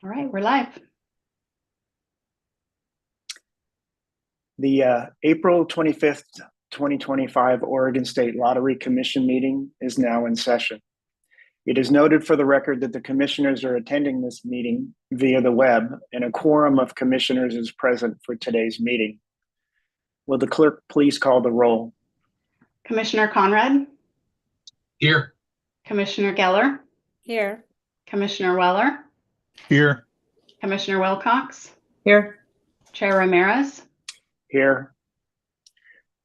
All right, we're live. The April 25th, 2025 Oregon State Lottery Commission meeting is now in session. It is noted for the record that the commissioners are attending this meeting via the web, and a quorum of commissioners is present for today's meeting. Will the clerk please call the roll? Commissioner Conrad? Here. Commissioner Geller? Here. Commissioner Weller? Here. Commissioner Wilcox? Here. Chair Ramirez? Here.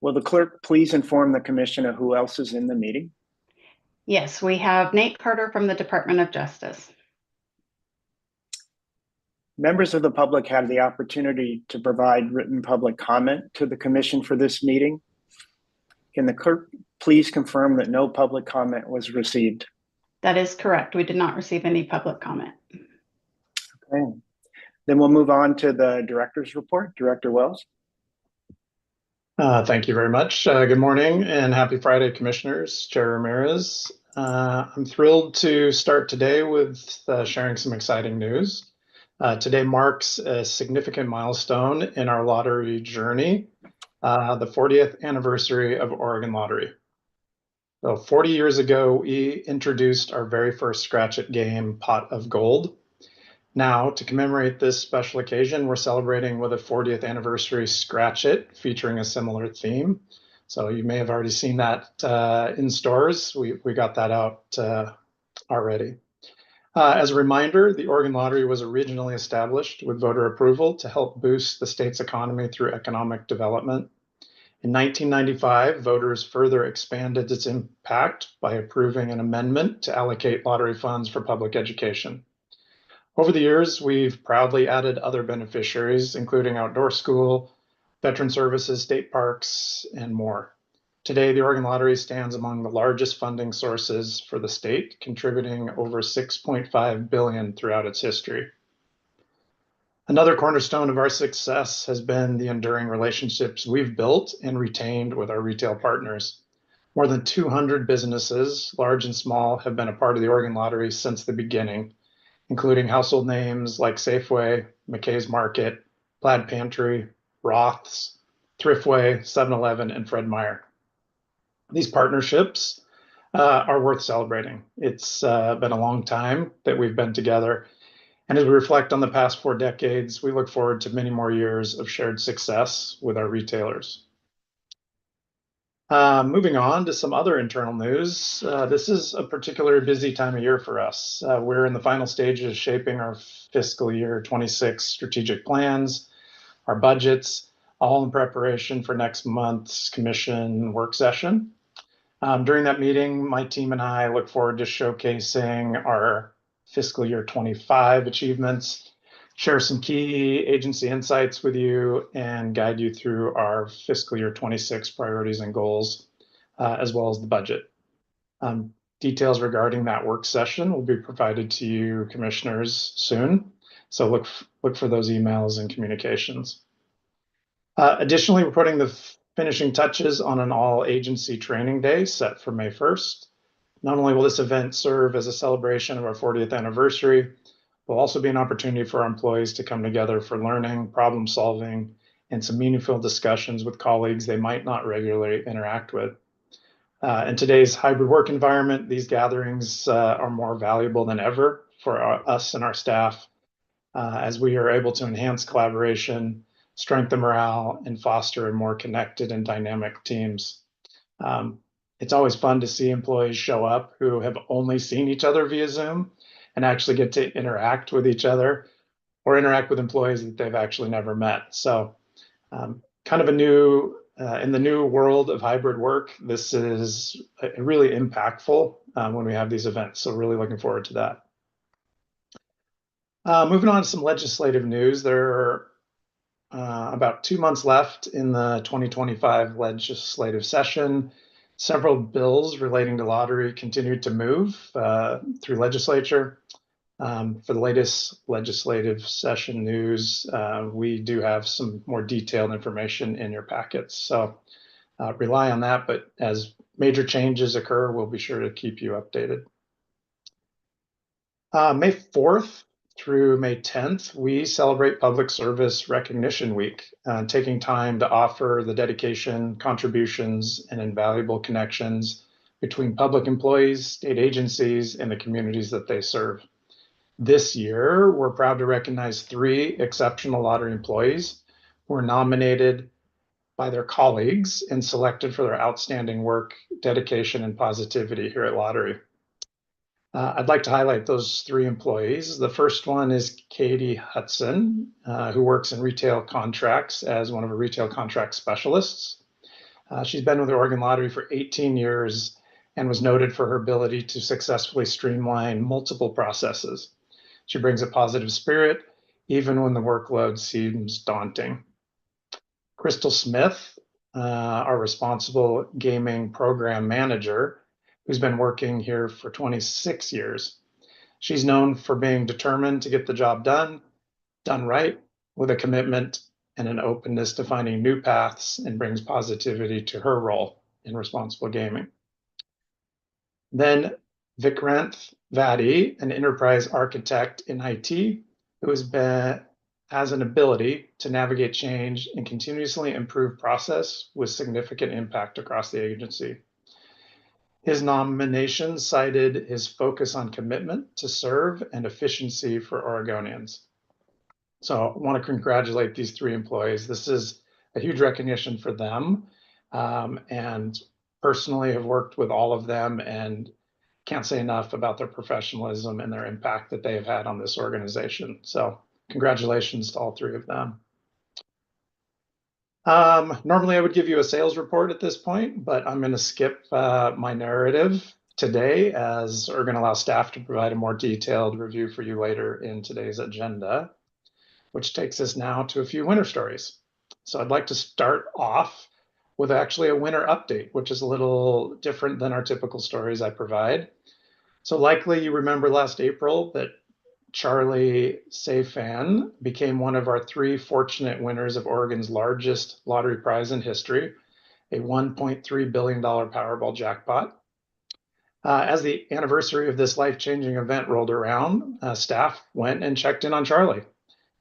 Will the clerk please inform the commission of who else is in the meeting? Yes, we have Nate Carter from the Department of Justice. Members of the public have the opportunity to provide written public comment to the commission for this meeting. Can the clerk please confirm that no public comment was received? That is correct. We did not receive any public comment. Okay. Then we'll move on to the director's report. Director Wells. Thank you very much. Good morning and happy Friday, commissioners. Chair Ramirez. I'm thrilled to start today with sharing some exciting news. Today marks a significant milestone in our lottery journey, the 40th anniversary of Oregon Lottery. So 40 years ago, we introduced our very first Scratch It game, Pot of Gold. Now, to commemorate this special occasion, we're celebrating with a 40th anniversary Scratch It featuring a similar theme. So you may have already seen that in stores. We got that out already. As a reminder, the Oregon Lottery was originally established with voter approval to help boost the state's economy through economic development. In 1995, voters further expanded its impact by approving an amendment to allocate lottery funds for public education. Over the years, we've proudly added other beneficiaries, including outdoor school, veteran services, state parks, and more. Today, the Oregon Lottery stands among the largest funding sources for the state, contributing over $6.5 billion throughout its history. Another cornerstone of our success has been the enduring relationships we've built and retained with our retail partners. More than 200 businesses, large and small, have been a part of the Oregon Lottery since the beginning, including household names like Safeway, McKay's Market, Plaid Pantry, Roth's, Thriftway, 7-Eleven, and Fred Meyer. These partnerships are worth celebrating. It's been a long time that we've been together. And as we reflect on the past 4 decades, we look forward to many more years of shared success with our retailers. Moving on to some other internal news. This is a particularly busy time of year for us. We're in the final stages of shaping our fiscal year 26 strategic plans, our budgets, all in preparation for next month's commission work session. During that meeting, my team and I look forward to showcasing our fiscal year 25 achievements, share some key agency insights with you, and guide you through our fiscal year 26 priorities and goals, as well as the budget. Details regarding that work session will be provided to you commissioners soon, so look for those emails and communications. Additionally, we're putting the finishing touches on an all-agency training day set for May 1st. Not only will this event serve as a celebration of our 40th anniversary, it will also be an opportunity for our employees to come together for learning, problem solving, and some meaningful discussions with colleagues they might not regularly interact with. In today's hybrid work environment, these gatherings are more valuable than ever for us and our staff, as we are able to enhance collaboration, strengthen morale, and foster more connected and dynamic teams. It's always fun to see employees show up who have only seen each other via Zoom and actually get to interact with each other or interact with employees that they've actually never met. So kind of a new, in the new world of hybrid work, this is really impactful when we have these events. So really looking forward to that. Moving on to some legislative news. There are about 2 months left in the 2025 legislative session. Several bills relating to lottery continue to move through legislature. For the latest legislative session news, we do have some more detailed information in your packets. So rely on that, but as major changes occur, we'll be sure to keep you updated. May 4th, through May 10th, we celebrate Public Service Recognition Week, taking time to offer the dedication, contributions, and invaluable connections between public employees, state agencies, and the communities that they serve. This year, we're proud to recognize 3 exceptional lottery employees who were nominated by their colleagues and selected for their outstanding work, dedication, and positivity here at Lottery. I'd like to highlight those 3 employees. The first one is Katie Hudson, who works in retail contracts as one of our retail contract specialists. She's been with the Oregon Lottery for 18 years and was noted for her ability to successfully streamline multiple processes. She brings a positive spirit, even when the workload seems daunting. Crystal Smith, our responsible gaming program manager, who's been working here for 26 years. She's known for being determined to get the job done right, with a commitment and an openness to finding new paths, and brings positivity to her role in responsible gaming. Then Vikrant Vadi, an enterprise architect in IT, who has an ability to navigate change and continuously improve process with significant impact across the agency. His nomination cited his focus on commitment to serve and efficiency for Oregonians. So I want to congratulate these 3 employees. This is a huge recognition for them, and personally have worked with all of them and can't say enough about their professionalism and their impact that they have had on this organization. So congratulations to all 3 of them. Normally I would give you a sales report at this point, but I'm going to skip my narrative today, as we're going to allow staff to provide a more detailed review for you later in today's agenda, which takes us now to a few winter stories. So I'd like to start off with actually a winter update, which is a little different than our typical stories I provide. So likely you remember last April that Charlie Safan became one of our 3 fortunate winners of Oregon's largest lottery prize in history, a $1.3 billion Powerball jackpot. As the anniversary of this life-changing event rolled around, staff went and checked in on Charlie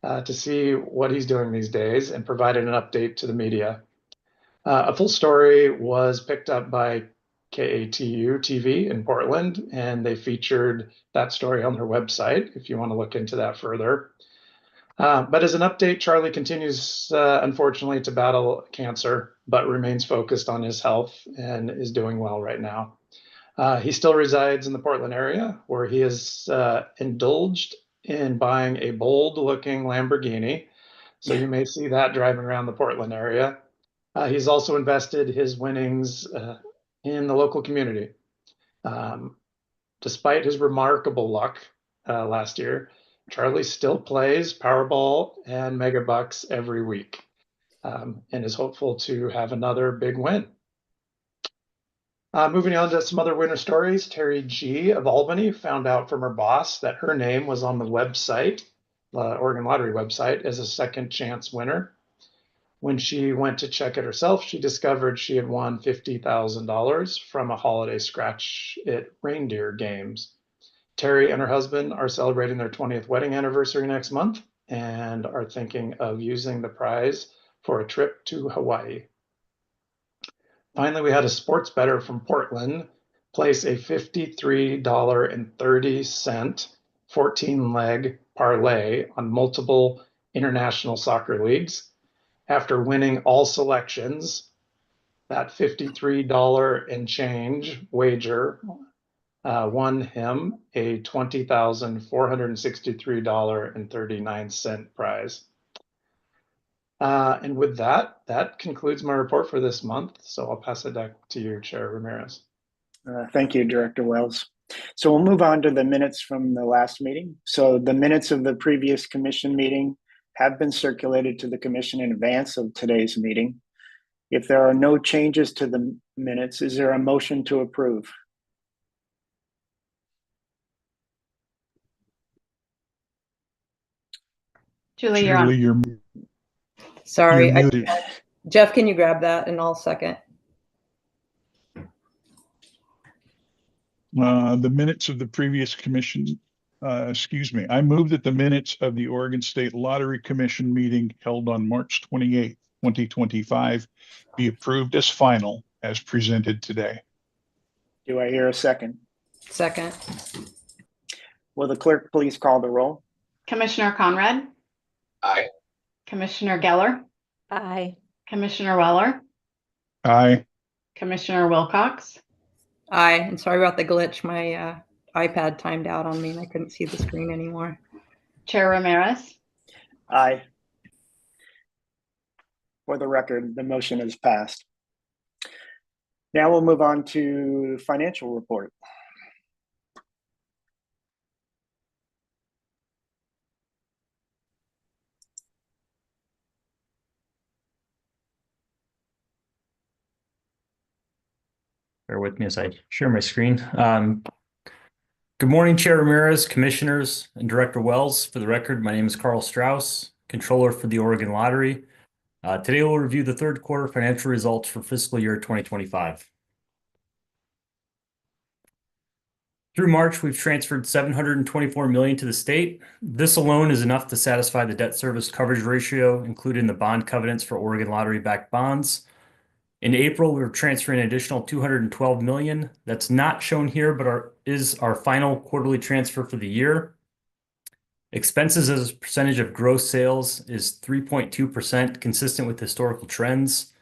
to see what he's doing these days and provided an update to the media. A full story was picked up by KATU TV in Portland, and they featured that story on their website if you want to look into that further. But as an update, Charlie continues, unfortunately, to battle cancer, but remains focused on his health and is doing well right now. He still resides in the Portland area, where he has indulged in buying a bold-looking Lamborghini. So you may see that driving around the Portland area. He's also invested his winnings in the local community. Despite his remarkable luck last year, Charlie still plays Powerball and Megabucks every week, and is hopeful to have another big win. Moving on to some other winter stories, Terry G. of Albany found out from her boss that her name was on the website, Oregon Lottery website, as a second chance winner. When she went to check it herself, she discovered she had won $50,000 from a holiday scratch it reindeer games. Terry and her husband are celebrating their 20th wedding anniversary next month and are thinking of using the prize for a trip to Hawaii. Finally, we had a sports bettor from Portland place a $53.30 14-leg parlay on multiple international soccer leagues. After winning all selections, that $53 and change wager won him a $20,463.39 prize. And with that, that concludes my report for this month. So I'll pass it back to you, Chair Ramirez. Thank you, Director Wells. So we'll move on to the minutes from the last meeting. So the minutes of the previous commission meeting have been circulated to the commission in advance of today's meeting. If there are no changes to the minutes, is there a motion to approve? Julie, you're on. Julie, Sorry, you're muted. Jeff, can you grab that and I'll second? The minutes of the previous commission I move that the minutes of the Oregon State Lottery Commission meeting held on March 28th, 2025 be approved as final as presented today. Do I hear a second? Second. Will the clerk please call the roll? Commissioner Conrad, Aye. Commissioner Geller, Aye. Commissioner Weller, Aye. Commissioner Wilcox, Aye. And sorry about the glitch. My iPad timed out on me and I couldn't see the screen anymore. Chair Ramirez. Aye. For the record, the motion is passed. Now we'll move on to financial report. Bear with me as I share my screen. Good morning, Chair Ramirez, Commissioners, and Director Wells. For the record, my name is Carl Strauss, Controller for the Oregon Lottery. Today we'll review the third quarter financial results for fiscal year 2025. Through March, we've transferred $724 million to the state. This alone is enough to satisfy the debt service coverage ratio included in the bond covenants for Oregon Lottery-backed bonds. In April, we were transferring an additional $212 million. That's not shown here, but is our final quarterly transfer for the year. Expenses as a percentage of gross sales is 3.2%, consistent with historical trends.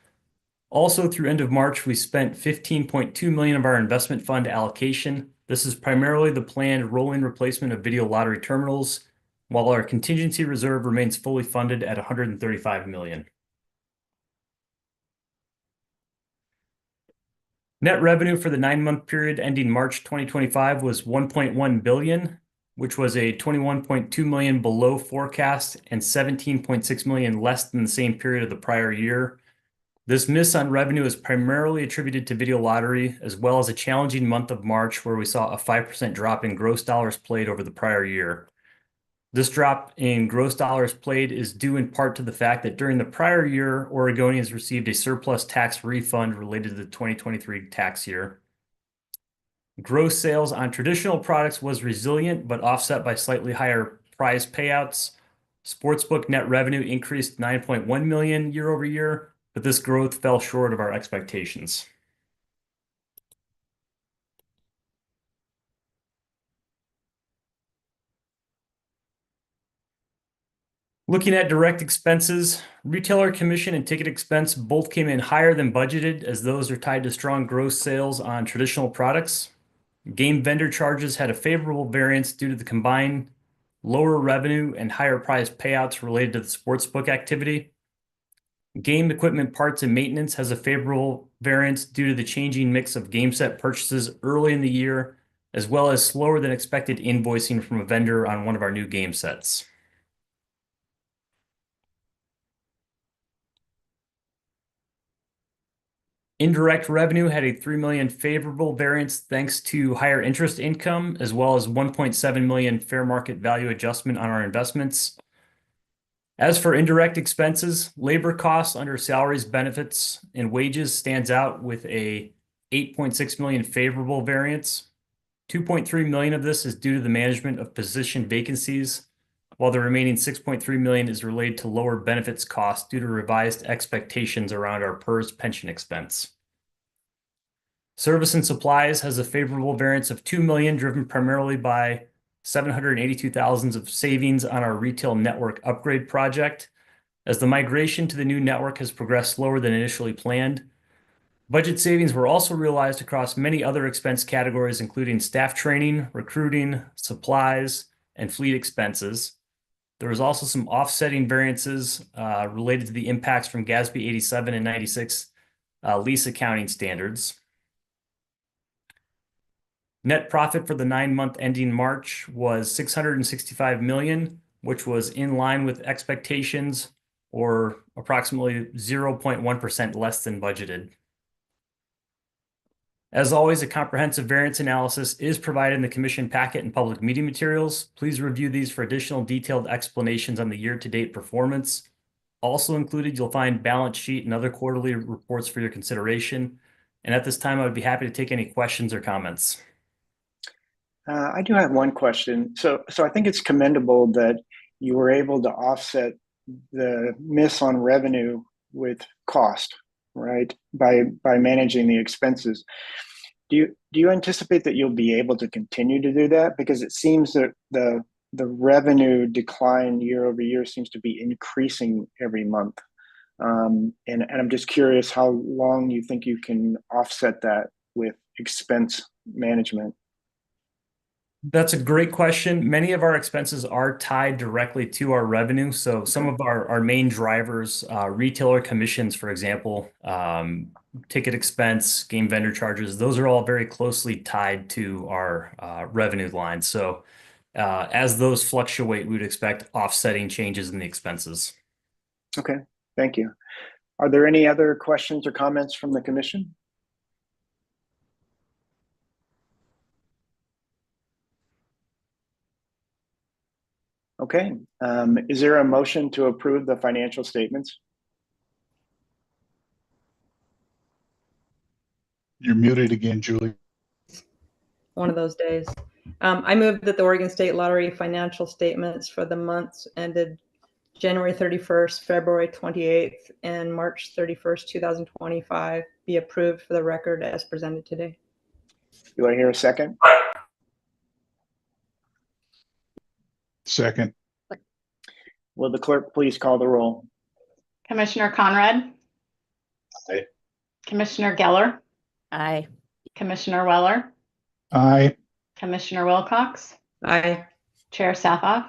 Also, through end of March, we spent $15.2 million of our investment fund allocation. This is primarily the planned rolling replacement of video lottery terminals, while our contingency reserve remains fully funded at $135 million. Net revenue for the 9-month period ending March 2025 was $1.1 billion, which was a $21.2 million below forecast and $17.6 million less than the same period of the prior year. This miss on revenue is primarily attributed to video lottery, as well as a challenging month of March where we saw a 5% drop in gross dollars played over the prior year. This drop in gross dollars played is due in part to the fact that during the prior year, Oregonians received a surplus tax refund related to the 2023 tax year. Gross sales on traditional products was resilient, but offset by slightly higher prize payouts. Sportsbook net revenue increased $9.1 million year over year, but this growth fell short of our expectations. Looking at direct expenses, retailer commission and ticket expense both came in higher than budgeted, as those are tied to strong gross sales on traditional products. Game vendor charges had a favorable variance due to the combined lower revenue and higher prize payouts related to the sportsbook activity. Game equipment parts and maintenance has a favorable variance due to the changing mix of game set purchases early in the year, as well as slower than expected invoicing from a vendor on one of our new game sets. Indirect revenue had a $3 million favorable variance thanks to higher interest income, as well as $1.7 million fair market value adjustment on our investments. As for indirect expenses, labor costs under salaries, benefits, and wages stands out with a $8.6 million favorable variance. $2.3 million of this is due to the management of position vacancies, while the remaining $6.3 million is related to lower benefits costs due to revised expectations around our PERS pension expense. Service and supplies has a favorable variance of $2 million, driven primarily by $782,000 of savings on our retail network upgrade project, as the migration to the new network has progressed slower than initially planned. Budget savings were also realized across many other expense categories, including staff training, recruiting, supplies, and fleet expenses. There was also some offsetting variances related to the impacts from GASB 87 and 96 lease accounting standards. Net profit for the 9-month ending March was $665 million, which was in line with expectations, or approximately 0.1% less than budgeted. As always, a comprehensive variance analysis is provided in the commission packet and public meeting materials. Please review these for additional detailed explanations on the year-to-date performance. Also included, you'll find balance sheet and other quarterly reports for your consideration. And at this time, I would be happy to take any questions or comments. I do have one question. So I think it's commendable that you were able to offset the miss on revenue with cost, right? By managing the expenses. Do you anticipate that you'll be able to continue to do that? Because it seems that the revenue decline year over year seems to be increasing every month. And I'm just curious how long you think you can offset that with expense management. That's a great question. Many of our expenses are tied directly to our revenue. So some of our main drivers, retailer commissions, for example, ticket expense, game vendor charges, those are all very closely tied to our revenue line. So as those fluctuate, we would expect offsetting changes in the expenses. Okay, thank you. Are there any other questions or comments from the commission? Okay, is there a motion to approve the financial statements? You're muted again, Julie. One of those days. I move that the Oregon State Lottery financial statements for the months ended January 31st, February 28th, and March 31st, 2025 be approved for the record as presented today. Do I hear a second? Second. Will the clerk please call the roll? Commissioner Conrad? Aye. Commissioner Geller? Aye. Commissioner Weller? Aye. Commissioner Wilcox? Aye. Chair Safoff?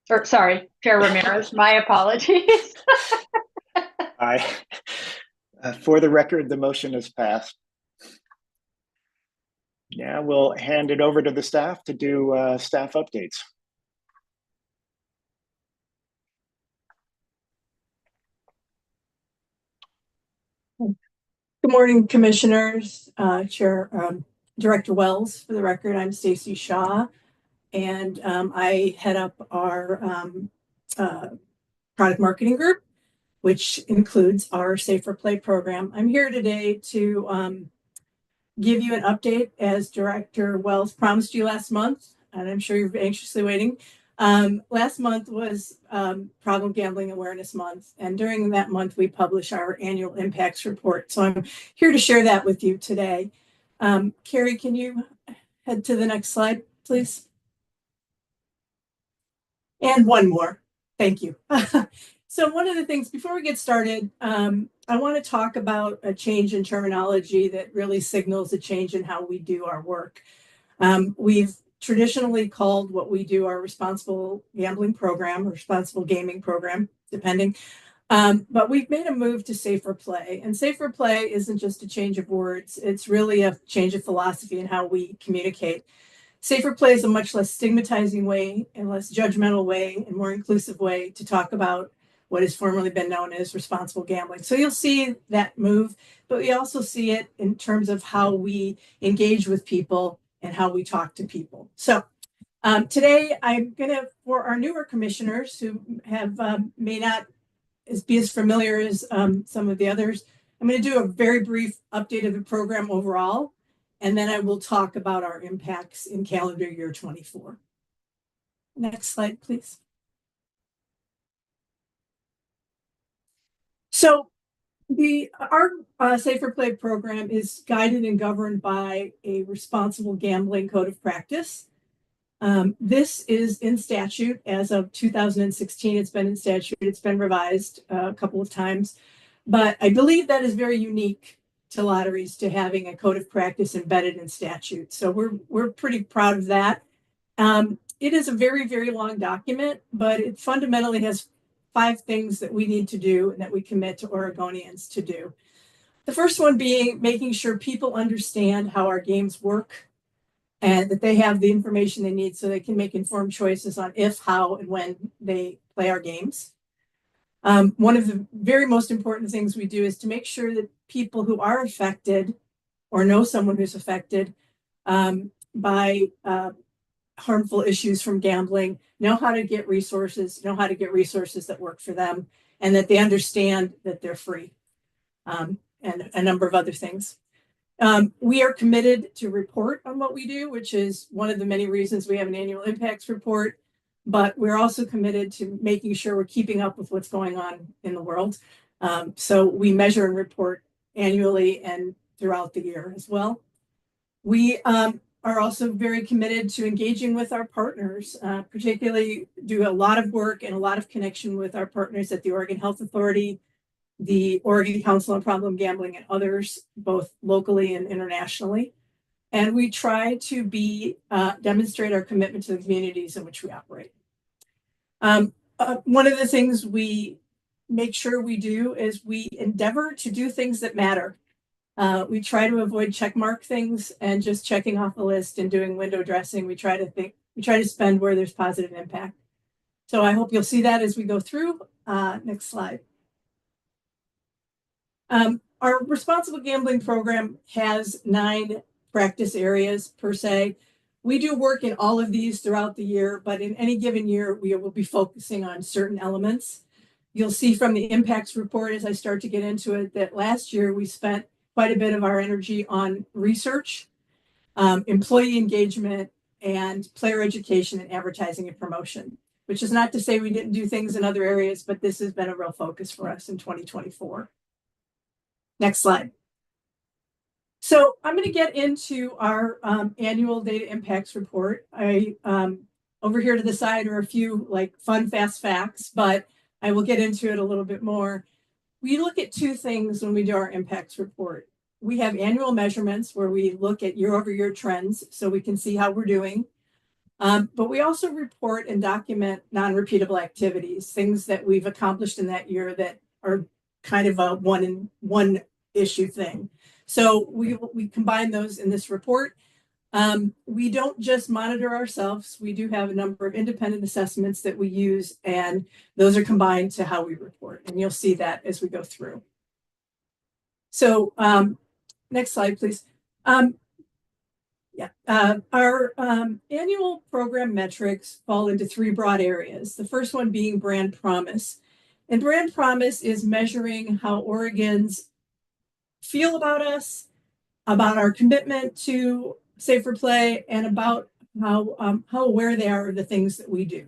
Or sorry, Chair Ramirez, my apologies. Aye. For the record, the motion is passed. Now we'll hand it over to the staff to do staff updates. Good morning, Commissioners, Director Wells. For the record, I'm Stacy Shaw, and I head up our product marketing group, which includes our Safer Play program. I'm here today to give you an update, as Director Wells promised you last month, and I'm sure you're anxiously waiting. Last month was Problem Gambling Awareness Month, and during that month we publish our annual impacts report. So I'm here to share that with you today. Carrie, can you head to the next slide, please? And one more. Thank you. So one of the things, before we get started, I want to talk about a change in terminology that really signals a change in how we do our work. We've traditionally called what we do our responsible gambling program or responsible gaming program, depending. But we've made a move to Safer Play. And Safer Play isn't just a change of words. It's really a change of philosophy in how we communicate. Safer Play is a much less stigmatizing way and less judgmental way and more inclusive way to talk about what has formerly been known as responsible gambling. So you'll see that move, but we also see it in terms of how we engage with people and how we talk to people. So today I'm gonna, for our newer commissioners who have may not be as familiar as some of the others, I'm gonna do a very brief update of the program overall, and then I will talk about our impacts in calendar year 24. Next slide, please. So our Safer Play program is guided and governed by a responsible gambling code of practice. This is in statute as of 2016. It's been in statute. It's been revised a couple of times, but I believe that is very unique to lotteries, to having a code of practice embedded in statute. So we're pretty proud of that. It is a very, very long document, but it fundamentally has 5 things that we need to do and that we commit to Oregonians to do. The first one being making sure people understand how our games work and that they have the information they need so they can make informed choices on if, how, and when they play our games. One of the very most important things we do is to make sure that people who are affected or know someone who's affected by harmful issues from gambling know how to get resources that work for them, and that they understand that they're free, and a number of other things. We are committed to report on what we do, which is one of the many reasons we have an annual impacts report, but we're also committed to making sure we're keeping up with what's going on in the world. So we measure and report annually and throughout the year as well. We are also very committed to engaging with our partners, particularly do a lot of work and a lot of connection with our partners at the Oregon Health Authority, the Oregon Council on Problem Gambling, and others, both locally and internationally. And we try to demonstrate our commitment to the communities in which we operate. One of the things we make sure we do is we endeavor to do things that matter. We try to avoid checkmark things and just checking off the list and doing window dressing. We try to spend where there's positive impact. So I hope you'll see that as we go through. Next slide. Our responsible gambling program has 9 practice areas per se. We do work in all of these throughout the year, but in any given year, we will be focusing on certain elements. You'll see from the impacts report as I start to get into it that last year we spent quite a bit of our energy on research, employee engagement, and player education and advertising and promotion, which is not to say we didn't do things in other areas, but this has been a real focus for us in 2024. Next slide. So I'm going to get into our annual data impacts report. Over here to the side are a few like fun, fast facts, but I will get into it a little bit more. We look at 2 things when we do our impacts report. We have annual measurements where we look at year-over-year trends so we can see how we're doing. But we also report and document non-repeatable activities, things that we've accomplished in that year that are kind of a one issue thing. So we combine those in this report. We don't just monitor ourselves. We do have a number of independent assessments that we use, and those are combined to how we report. And you'll see that as we go through. So next slide, please. Our annual program metrics fall into 3 broad areas. The first one being brand promise. And brand promise is measuring how Oregons feel about us, about our commitment to safer play, and about how aware they are of the things that we do.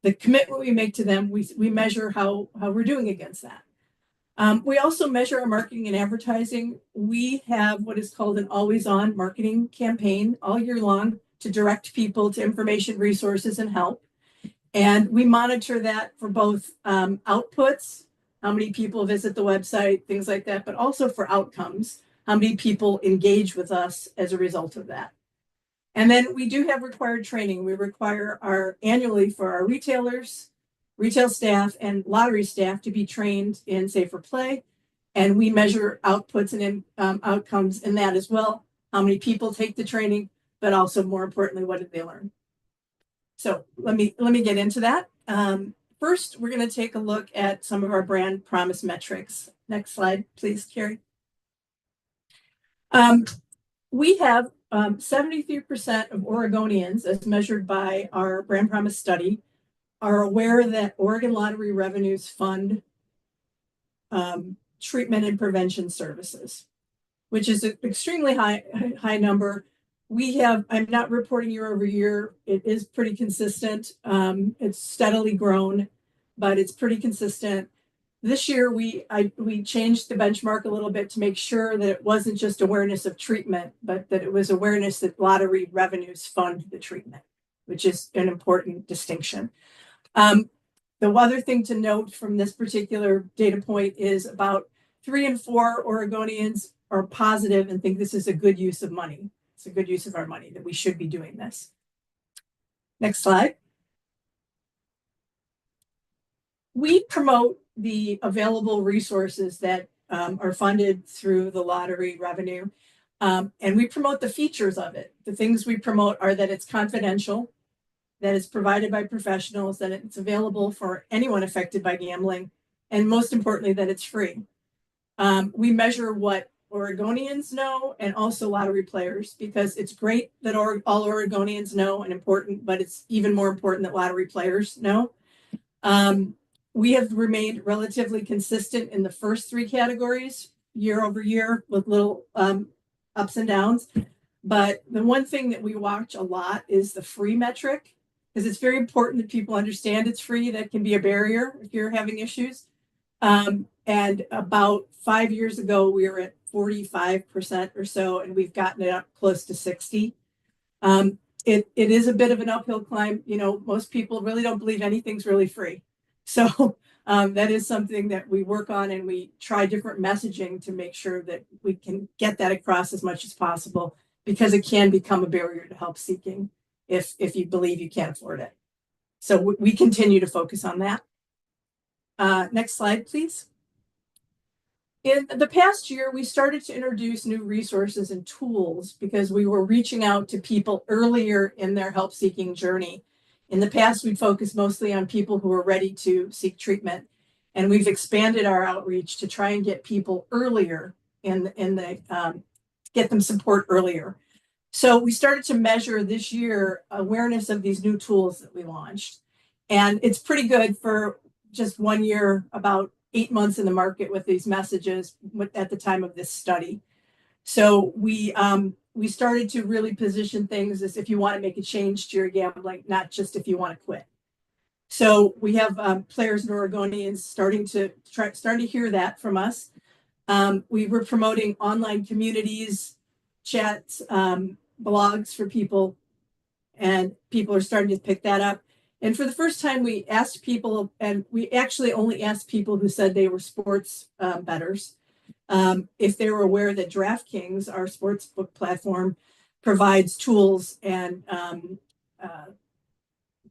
The commitment we make to them, we measure how we're doing against that. We also measure our marketing and advertising. We have what is called an always-on marketing campaign all year long to direct people to information, resources, and help. And we monitor that for both outputs, how many people visit the website, things like that, but also for outcomes, how many people engage with us as a result of that. And then we do have required training. We require annually for our retailers, retail staff, and lottery staff to be trained in safer play. And we measure outputs and outcomes in that as well. How many people take the training, but also more importantly, what did they learn? So let me get into that. First, we're going to take a look at some of our brand promise metrics. Next slide, please, Carrie. We have 73% of Oregonians, as measured by our brand promise study, are aware that Oregon Lottery revenues fund treatment and prevention services, which is an extremely high number. I'm not reporting year over year. It is pretty consistent. It's steadily grown, but it's pretty consistent. This year, we changed the benchmark a little bit to make sure that it wasn't just awareness of treatment, but that it was awareness that lottery revenues fund the treatment, which is an important distinction. The other thing to note from this particular data point is about 3 in 4 Oregonians are positive and think this is a good use of money. It's a good use of our money, that we should be doing this. Next slide. We promote the available resources that are funded through the lottery revenue, and we promote the features of it. The things we promote are that it's confidential, that it's provided by professionals, that it's available for anyone affected by gambling, and most importantly, that it's free. We measure what Oregonians know and also lottery players, because it's great that all Oregonians know and important, but it's even more important that lottery players know. We have remained relatively consistent in the first 3 categories year over year with little ups and downs. But the one thing that we watch a lot is the free metric, because it's very important that people understand it's free. That can be a barrier if you're having issues. And about 5 years ago, we were at 45% or so, and we've gotten it up close to 60. It is a bit of an uphill climb. You know, most people really don't believe anything's really free. So that is something that we work on, and we try different messaging to make sure that we can get that across as much as possible, because it can become a barrier to help seeking if you believe you can't afford it. So we continue to focus on that. Next slide, please. In the past year, we started to introduce new resources and tools because we were reaching out to people earlier in their help-seeking journey. In the past, we'd focused mostly on people who were ready to seek treatment, and we've expanded our outreach to try and get people earlier get them support earlier. So we started to measure this year awareness of these new tools that we launched, and it's pretty good for just 1 year, about 8 months in the market with these messages at the time of this study. So we started to really position things as if you want to make a change to your gambling, not just if you want to quit. So we have players and Oregonians starting to hear that from us. We were promoting online communities, chats, blogs for people, and people are starting to pick that up. And for the first time, we asked people, and we actually only asked people who said they were sports bettors, if they were aware that DraftKings, our sportsbook platform, provides tools and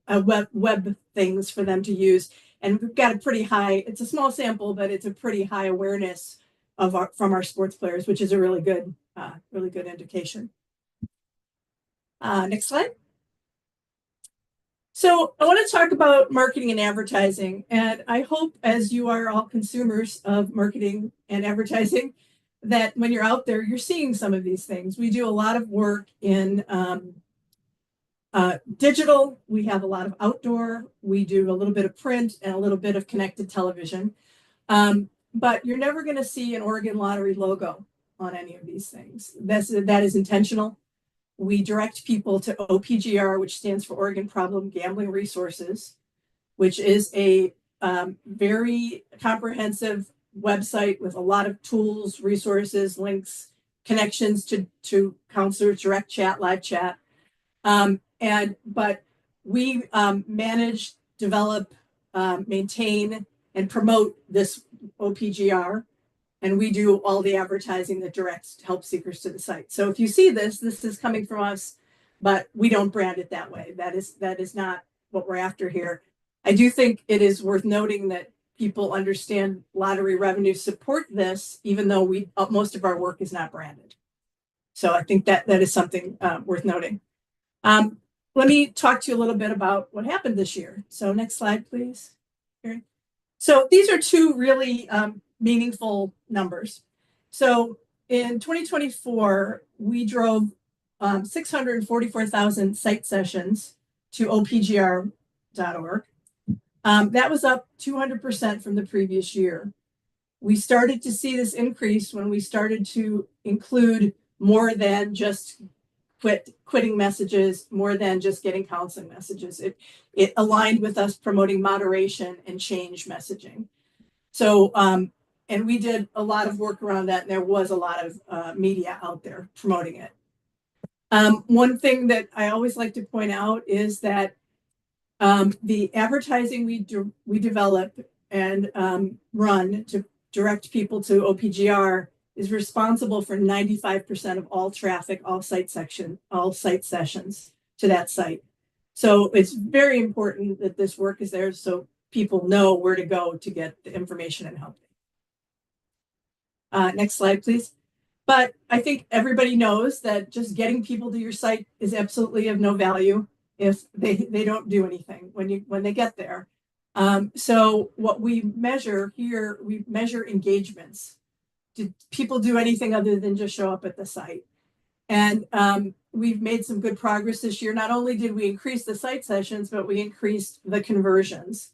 web things for them to use. And we've got a pretty high, it's a small sample, but it's a pretty high awareness from our sports players, which is a really good indication. Next slide. So I want to talk about marketing and advertising, and I hope, as you are all consumers of marketing and advertising, that when you're out there, you're seeing some of these things. We do a lot of work in digital. We have a lot of outdoor. We do a little bit of print and a little bit of connected television. But you're never going to see an Oregon Lottery logo on any of these things. That is intentional. We direct people to OPGR, which stands for Oregon Problem Gambling Resources, which is a very comprehensive website with a lot of tools, resources, links, connections to counselors, direct chat, live chat. But we manage, develop, maintain, and promote this OPGR. And we do all the advertising that directs help seekers to the site. So if you see this is coming from us, but we don't brand it that way. That is not what we're after here. I do think it is worth noting that people understand lottery revenue support this, even though most of our work is not branded. So I think that is something worth noting. Let me talk to you a little bit about what happened this year. So next slide, please. Here. So these are two really meaningful numbers. So in 2024, we drove 644,000 site sessions to opgr.org. That was up 200% from the previous year. We started to see this increase when we started to include more than just quitting messages, more than just getting counseling messages. It aligned with us promoting moderation and change messaging. So, and we did a lot of work around that, and there was a lot of media out there promoting it. One thing that I always like to point out is that the advertising we develop and run to direct people to OPGR is responsible for 95% of all traffic, all site sessions to that site. So it's very important that this work is there so people know where to go to get the information and help. Next slide, please. But I think everybody knows that just getting people to your site is absolutely of no value if they don't do anything when they get there. So what we measure here, we measure engagements. Did people do anything other than just show up at the site? And we've made some good progress this year. Not only did we increase the site sessions, but we increased the conversions.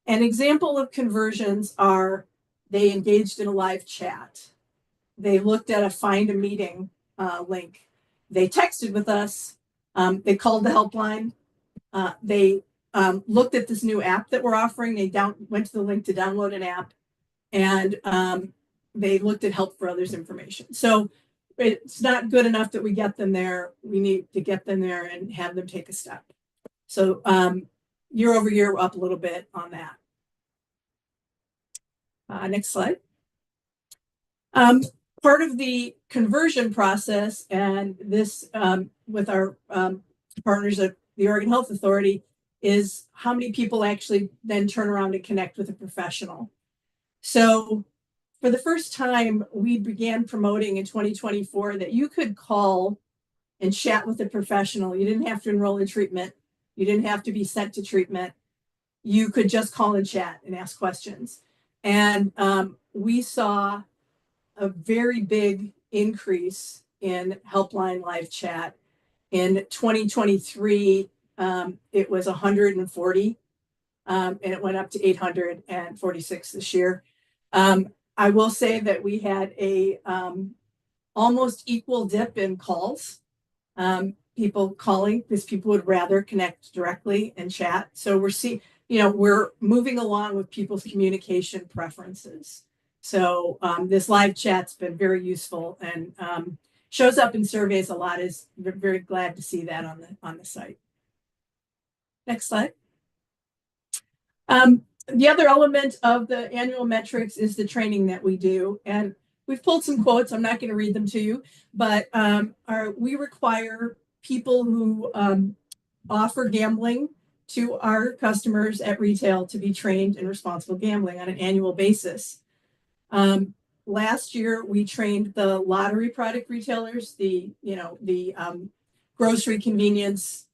An example of conversions are they engaged in a live chat. They looked at a find a meeting link. They texted with us. They called the helpline. They looked at this new app that we're offering. They went to the link to download an app, and they looked at Help for Others information. So it's not good enough that we get them there. We need to get them there and have them take a step. So year over year, we're up a little bit on that. Next slide. Part of the conversion process, and this with our partners at the Oregon Health Authority, is how many people actually then turn around and connect with a professional. So for the first time, we began promoting in 2024 that you could call and chat with a professional. You didn't have to enroll in treatment. You didn't have to be sent to treatment. You could just call and chat and ask questions. And we saw a very big increase in Helpline live chat. In 2023, it was 140, and it went up to 846 this year. I will say that we had a almost equal dip in calls, people calling because people would rather connect directly and chat. So we're moving along with people's communication preferences. So this live chat's been very useful and shows up in surveys a lot. Is very glad to see that on the site. Next slide. The other element of the annual metrics is the training that we do. And we've pulled some quotes. I'm not going to read them to you, but we require people who offer gambling to our customers at retail to be trained in responsible gambling on an annual basis. Last year, we trained the lottery product retailers, the grocery convenience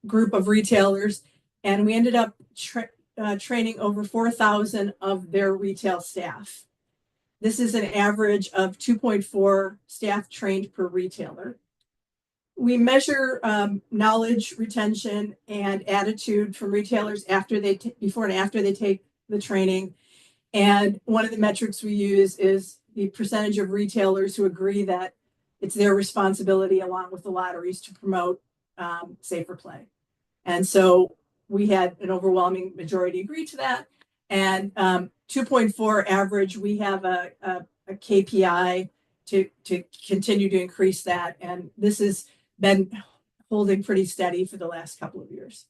group of retailers, and we ended up training over 4,000 of their retail staff. This is an average of 2.4 staff trained per retailer. We measure knowledge retention and attitude from retailers before and after they take the training. And one of the metrics we use is the percentage of retailers who agree that it's their responsibility, along with the lotteries, to promote safer play. And so we had an overwhelming majority agree to that. And 2.4 average, we have a KPI to continue to increase that. And this has been holding pretty steady for the last couple of years.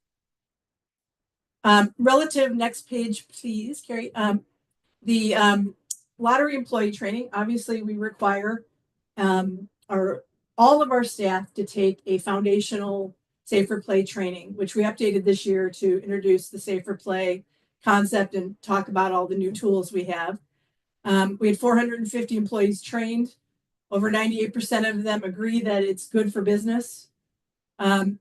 Next page, please, Carrie. The lottery employee training, obviously we require all of our staff to take a foundational Safer Play training, which we updated this year to introduce the Safer Play concept and talk about all the new tools we have. We had 450 employees trained. Over 98% of them agree that it's good for business. And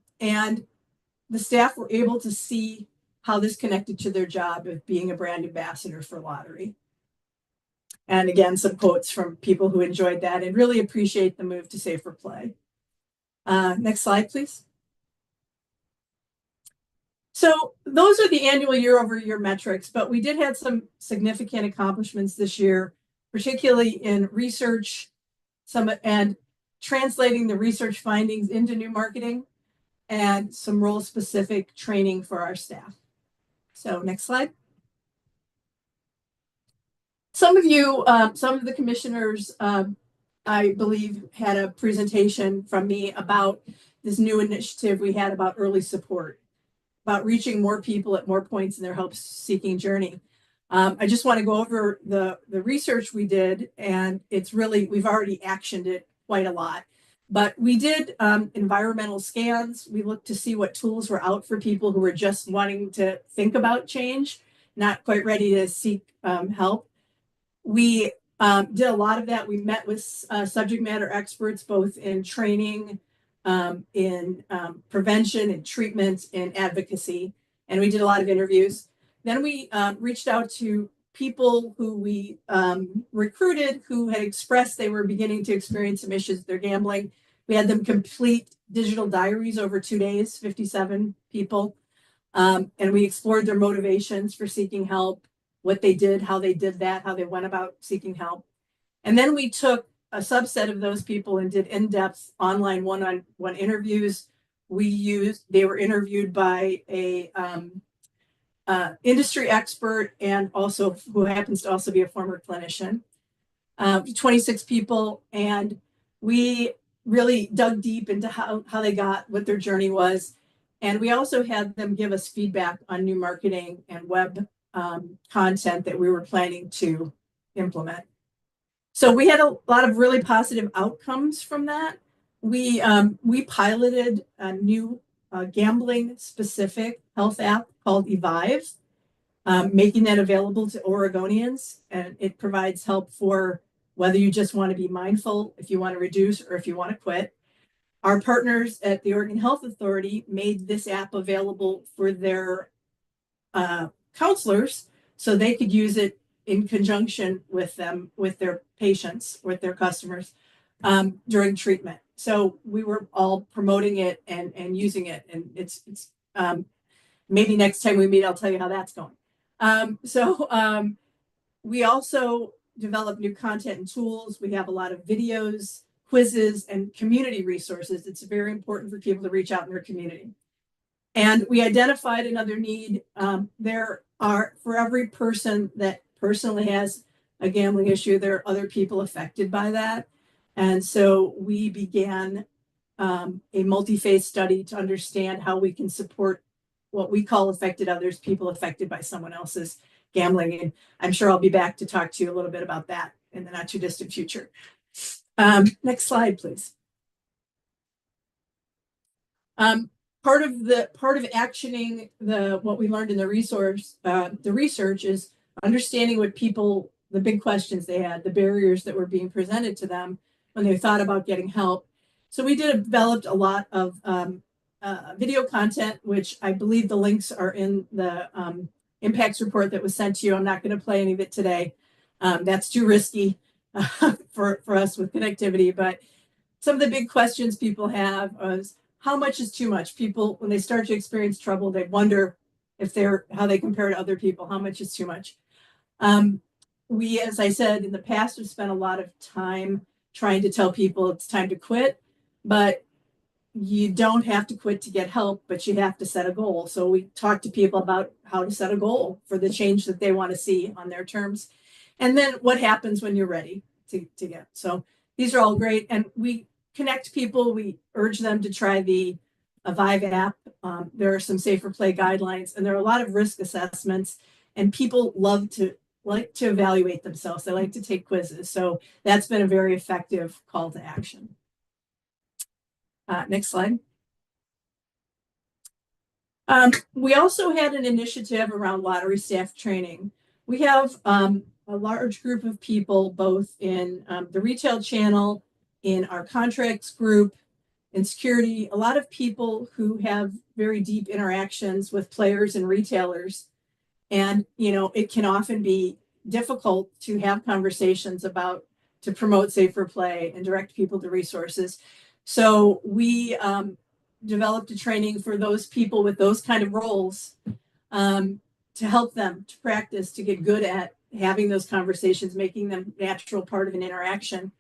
the staff were able to see how this connected to their job of being a brand ambassador for lottery. And again, some quotes from people who enjoyed that and really appreciate the move to Safer Play. Next slide, please. So those are the annual year-over-year metrics, but we did have some significant accomplishments this year, particularly in research, and translating the research findings into new marketing, and some role-specific training for our staff. So next slide. Some of the commissioners, I believe, had a presentation from me about this new initiative we had about early support, about reaching more people at more points in their help-seeking journey. I just want to go over the research we did, and we've already actioned it quite a lot. But we did environmental scans. We looked to see what tools were out for people who were just wanting to think about change, not quite ready to seek help. We did a lot of that. We met with subject matter experts, both in training, in prevention and treatment and advocacy. And we did a lot of interviews. Then we reached out to people who we recruited who had expressed they were beginning to experience some issues with their gambling. We had them complete digital diaries over 2 days, 57 people. And we explored their motivations for seeking help, what they did, how they did that, how they went about seeking help. And then we took a subset of those people and did in-depth online one-on-one interviews. They were interviewed by a industry expert and also who happens to also be a former clinician. 26 people, and we really dug deep into how they got, what their journey was. And we also had them give us feedback on new marketing and web content that we were planning to implement. So we had a lot of really positive outcomes from that. We piloted a new gambling specific health app called Evive, making that available to Oregonians. And it provides help for whether you just want to be mindful, if you want to reduce, or if you want to quit. Our partners at the Oregon Health Authority made this app available for their counselors so they could use it in conjunction with them, with their patients, with their customers during treatment. So we were all promoting it and using it. And it's maybe next time we meet, I'll tell you how that's going. We also develop new content and tools. We have a lot of videos, quizzes, and community resources. It's very important for people to reach out in their community. And we identified another need. There are, for every person that personally has a gambling issue, there are other people affected by that. And so we began a multi-phase study to understand how we can support what we call affected others, people affected by someone else's gambling. And I'm sure I'll be back to talk to you a little bit about that in the not too distant future. Next slide, please. Part of actioning what we learned in the research is understanding what people, the big questions they had, the barriers that were being presented to them when they thought about getting help. So we developed a lot of video content, which I believe the links are in the impacts report that was sent to you. I'm not going to play any of it today. That's too risky for us with connectivity. But some of the big questions people have is, how much is too much? People, when they start to experience trouble, they wonder how they compare to other people. How much is too much? We, as I said, in the past, have spent a lot of time trying to tell people it's time to quit, but you don't have to quit to get help, but you have to set a goal. So we talk to people about how to set a goal for the change that they want to see on their terms. And then what happens when you're ready to get. So these are all great. And we connect people. We urge them to try the Evive app. There are some safer play guidelines, and there are a lot of risk assessments, and people like to evaluate themselves. They like to take quizzes. So that's been a very effective call to action. Next slide. We also had an initiative around lottery staff training. We have a large group of people, both in the retail channel, in our contracts group, in security, a lot of people who have very deep interactions with players and retailers. And, it can often be difficult to have conversations to promote safer play and direct people to resources. So we developed a training for those people with those kind of roles to help them to practice, to get good at having those conversations, making them a natural part of an interaction.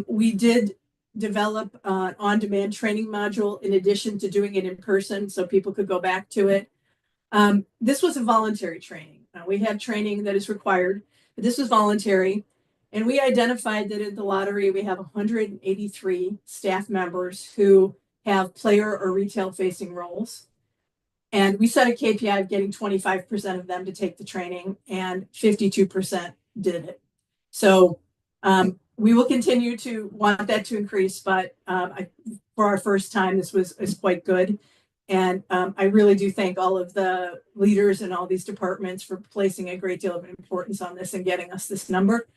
We did develop an on-demand training module in addition to doing it in person so people could go back to it. This was a voluntary training. We have training that is required, but this was voluntary. And we identified that in the lottery, we have 183 staff members who have player or retail facing roles. And we set a KPI of getting 25% of them to take the training, and 52% did it. So we will continue to want that to increase, but for our first time, this is quite good. And I really do thank all of the leaders in all these departments for placing a great deal of importance on this and getting us this number.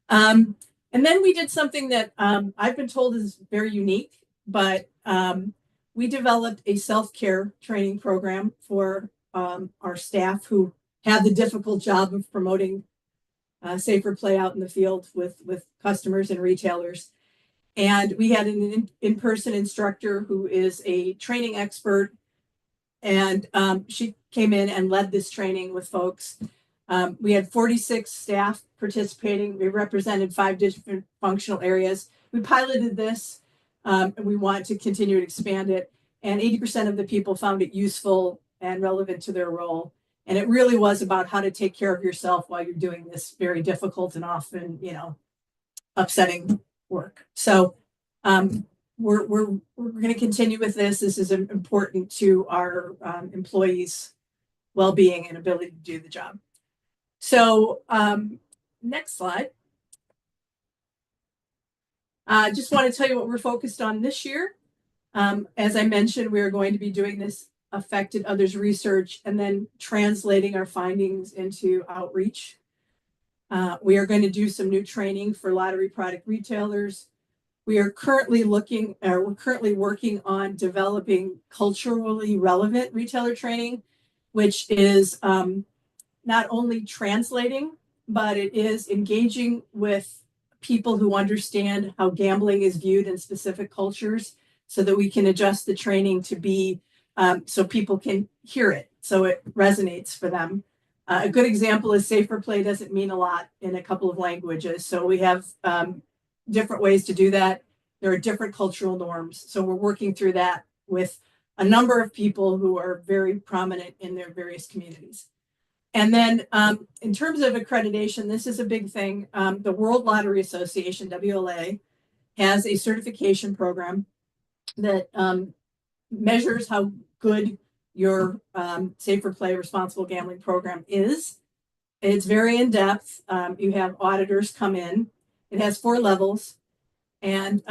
And then we did something that I've been told is very unique, but we developed a self-care training program for our staff who have the difficult job of promoting safer play out in the field with customers and retailers. And we had an in-person instructor who is a training expert, and she came in and led this training with folks. We had 46 staff participating. We represented 5 different functional areas. We piloted this, and we want to continue to expand it. And 80% of the people found it useful and relevant to their role. And it really was about how to take care of yourself while you're doing this very difficult and often, upsetting work. So we're going to continue with this. This is important to our employees' well-being and ability to do the job. So next slide. Just want to tell you what we're focused on this year. As I mentioned, we are going to be doing this affected others research and then translating our findings into outreach. We are going to do some new training for lottery product retailers. We are currently working on developing culturally relevant retailer training, which is not only translating, but it is engaging with people who understand how gambling is viewed in specific cultures so that we can adjust the training to be so people can hear it, so it resonates for them. A good example is safer play doesn't mean a lot in a couple of languages. So we have different ways to do that. There are different cultural norms. So we're working through that with a number of people who are very prominent in their various communities. And then in terms of accreditation, this is a big thing. The World Lottery Association, WLA, has a certification program that measures how good your safer play responsible gambling program is. It's very in-depth. You have auditors come in. It has 4 levels, and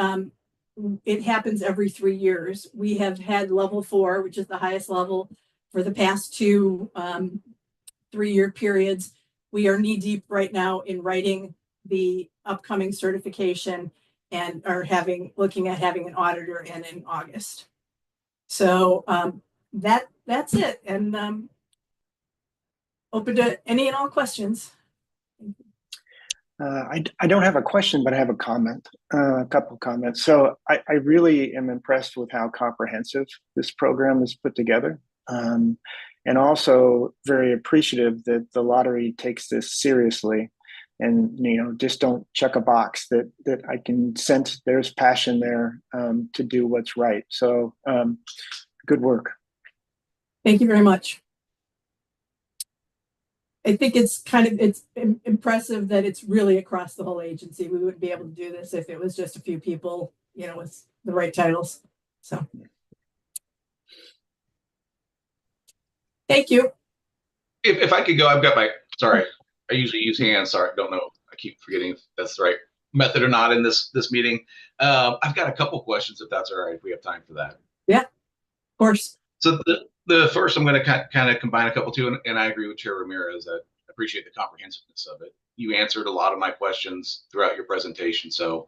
it happens every 3 years. We have had level 4, which is the highest level, for the past 2 3-year periods. We are knee deep right now in writing the upcoming certification and are looking at having an auditor in August. So that's it. And open to any and all questions. I don't have a question, but I have a comment, a couple comments. So I really am impressed with how comprehensive this program is put together. And also very appreciative that the lottery takes this seriously and, just don't check a box, that I can sense there's passion there to do what's right. So good work. Thank you very much. I think it's impressive that it's really across the whole agency. We wouldn't be able to do this if it was just a few people, with the right titles. So thank you. If I could go, I've got sorry, I usually use hands. Sorry, don't know. I keep forgetting if that's the right method or not in this meeting. I've got a couple questions, if that's all right, if we have time for that. Yeah, of course. So the first, I'm going to kind of combine a couple too, and I agree with Chair Ramirez. I appreciate the comprehensiveness of it. You answered a lot of my questions throughout your presentation, so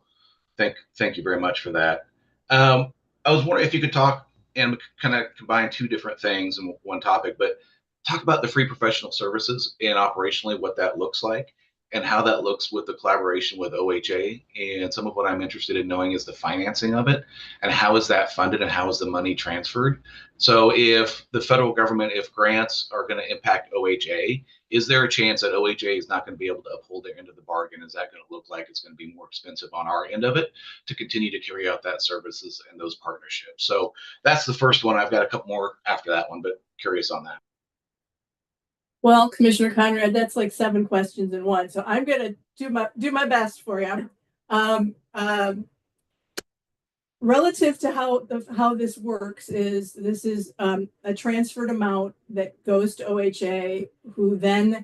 thank you very much for that. I was wondering if you could talk and kind of combine 2 different things in one topic, but talk about the free professional services and operationally what that looks like and how that looks with the collaboration with OHA. And some of what I'm interested in knowing is the financing of it and how is that funded and how is the money transferred. So if the federal government, if grants are going to impact OHA, is there a chance that OHA is not going to be able to uphold their end of the bargain? Is that going to look like it's going to be more expensive on our end of it to continue to carry out that services and those partnerships? So that's the first one. I've got a couple more after that one, but curious on that. Well, Commissioner Conrad, that's like 7 questions in one. So I'm going to do my best for you. Relative to how this works is this is a transferred amount that goes to OHA, who then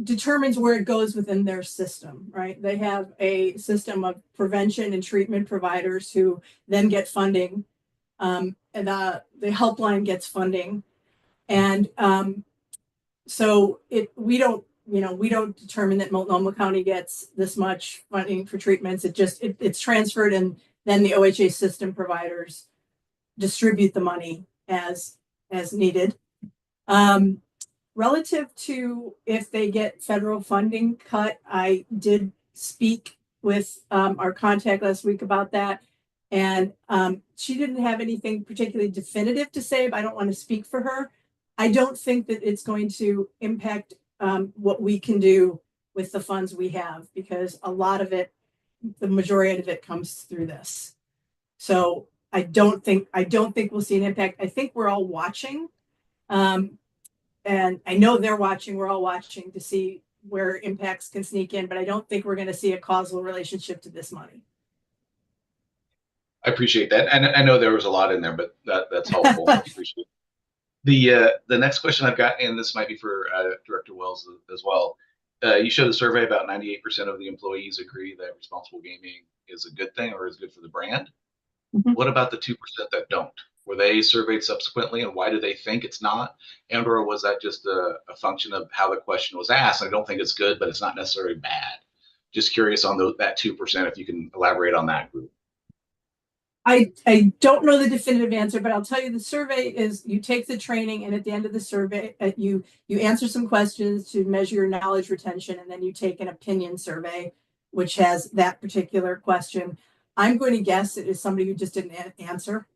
determines where it goes within their system, right? They have a system of prevention and treatment providers who then get funding, and the helpline gets funding. And so we don't determine that Multnomah County gets this much funding for treatments. It's transferred, and then the OHA system providers distribute the money as needed. Relative to if they get federal funding cut, I did speak with our contact last week about that. And she didn't have anything particularly definitive to say, but I don't want to speak for her. I don't think that it's going to impact what we can do with the funds we have, because a lot of it, the majority of it comes through this. So I don't think we'll see an impact. I think we're all watching. And I know they're watching, we're all watching to see where impacts can sneak in, but I don't think we're going to see a causal relationship to this money. I appreciate that. And I know there was a lot in there, but that's helpful. I appreciate it. The next question I've got, and this might be for Director Wells as well. You showed a survey about 98% of the employees agree that responsible gaming is a good thing or is good for the brand. Mhm. What about the 2% that don't? Were they surveyed subsequently, and why do they think it's not? And or was that just a function of how the question was asked? I don't think it's good, but it's not necessarily bad. Just curious on that 2%, if you can elaborate on that group. I don't know the definitive answer, but I'll tell you the survey is you take the training, and at the end of the survey, you answer some questions to measure your knowledge retention, and then you take an opinion survey, which has that particular question. I'm going to guess it is somebody who just didn't answer.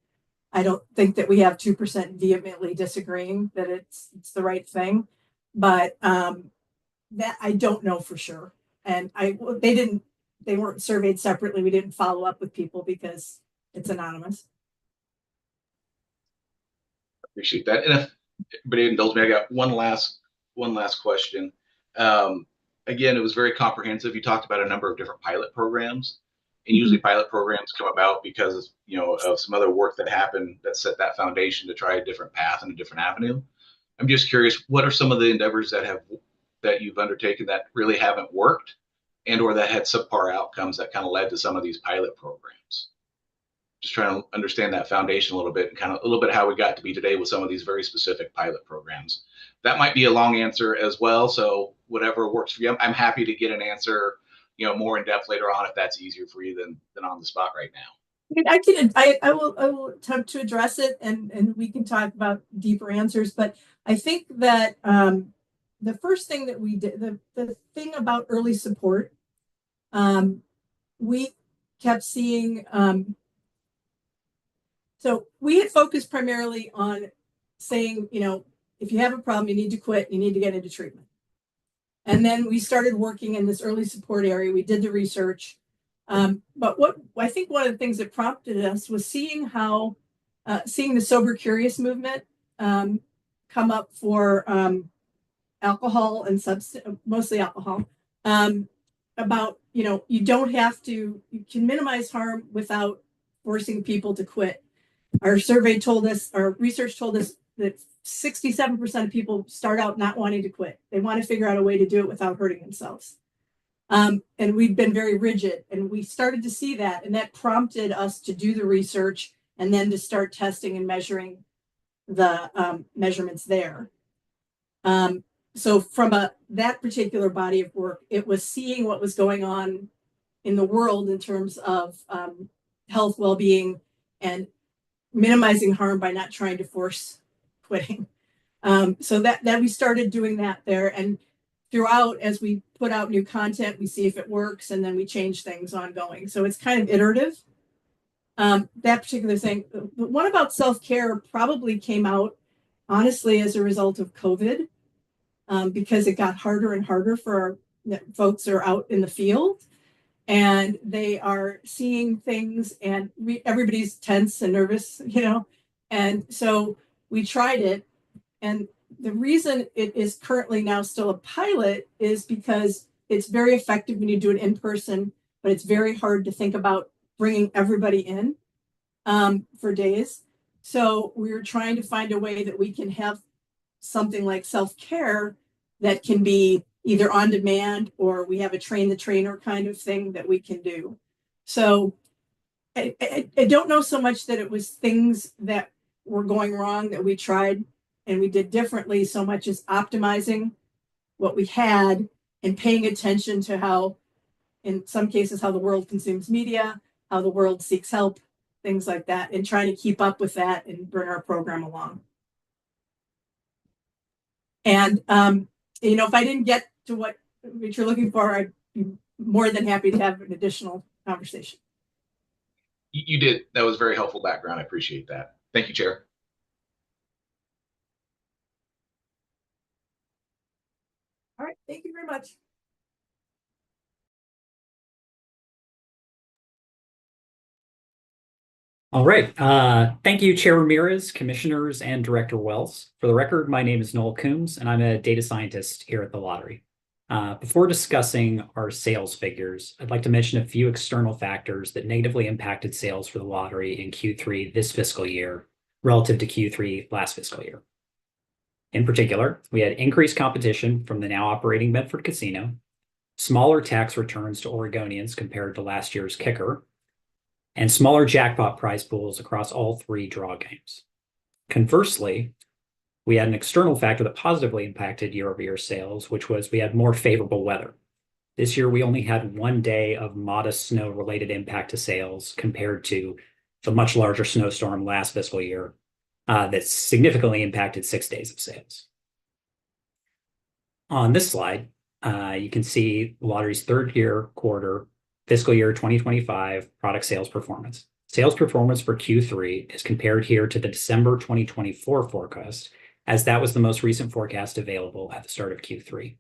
I don't think that we have 2% vehemently disagreeing that it's the right thing, but that I don't know for sure. And they weren't surveyed separately. We didn't follow up with people because it's anonymous. Appreciate that. And if everybody indulge me, I got one last question. Again, it was very comprehensive. You talked about a number of different pilot programs, and usually pilot programs come about because of some other work that happened that set that foundation to try a different path and a different avenue. I'm just curious, what are some of the endeavors that you've undertaken that really haven't worked, and or that had subpar outcomes that kind of led to some of these pilot programs? Just trying to understand that foundation a little bit, and kind of a little bit how we got to be today with some of these very specific pilot programs. That might be a long answer as well, so whatever works for you. I'm happy to get an answer, more in depth later on if that's easier for you than on the spot right now. I will attempt to address it, and we can talk about deeper answers. But I think that the first thing that we did, the thing about early support, we kept seeing. So we had focused primarily on saying, if you have a problem, you need to quit, you need to get into treatment. And then we started working in this early support area. We did the research. But what I think one of the things that prompted us was seeing the Sober Curious movement come up for alcohol and mostly alcohol, about, you don't have to, you can minimize harm without forcing people to quit. Our survey told us, our research told us that 67% of people start out not wanting to quit. They want to figure out a way to do it without hurting themselves. And we've been very rigid, and we started to see that, and that prompted us to do the research and then to start testing and measuring the measurements there. So from that particular body of work, it was seeing what was going on in the world in terms of health, well-being, and minimizing harm by not trying to force quitting. So that we started doing that there, and throughout, as we put out new content, we see if it works, and then we change things ongoing. So it's kind of iterative. That particular thing. The one about self-care probably came out, honestly, as a result of COVID, because it got harder and harder for folks who are out in the field, and they are seeing things, and everybody's tense and nervous, and so we tried it. And the reason it is currently now still a pilot is because it's very effective when you do it in person, but it's very hard to think about bringing everybody in for days. So we're trying to find a way that we can have something like self-care that can be either on demand, or we have a train the trainer kind of thing that we can do. So I don't know so much that it was things that were going wrong that we tried and we did differently, so much as optimizing what we had and paying attention to how, in some cases, how the world consumes media, how the world seeks help, things like that, and trying to keep up with that and bring our program along. And, if I didn't get to what you're looking for, I'd be more than happy to have an additional conversation. You did. That was very helpful background. I appreciate that. Thank you, Chair. Thank you very much. All right. Thank you, Chair Ramirez, Commissioners, and Director Wells. For the record, my name is Noel Coombs, and I'm a data scientist here at the lottery. Before discussing our sales figures, I'd like to mention a few external factors that negatively impacted sales for the lottery in Q3 this fiscal year relative to Q3 last fiscal year. In particular, we had increased competition from the now operating Medford Casino, smaller tax returns to Oregonians compared to last year's kicker, and smaller jackpot prize pools across all 3 draw games. Conversely, we had an external factor that positively impacted year-over-year sales, which was we had more favorable weather. This year, we only had 1 day of modest snow-related impact to sales compared to the much larger snowstorm last fiscal year that significantly impacted 6 days of sales. On this slide, you can see the lottery's third year quarter fiscal year 2025 product sales performance. Sales performance for Q3 is compared here to the December 2024 forecast, as that was the most recent forecast available at the start of Q3.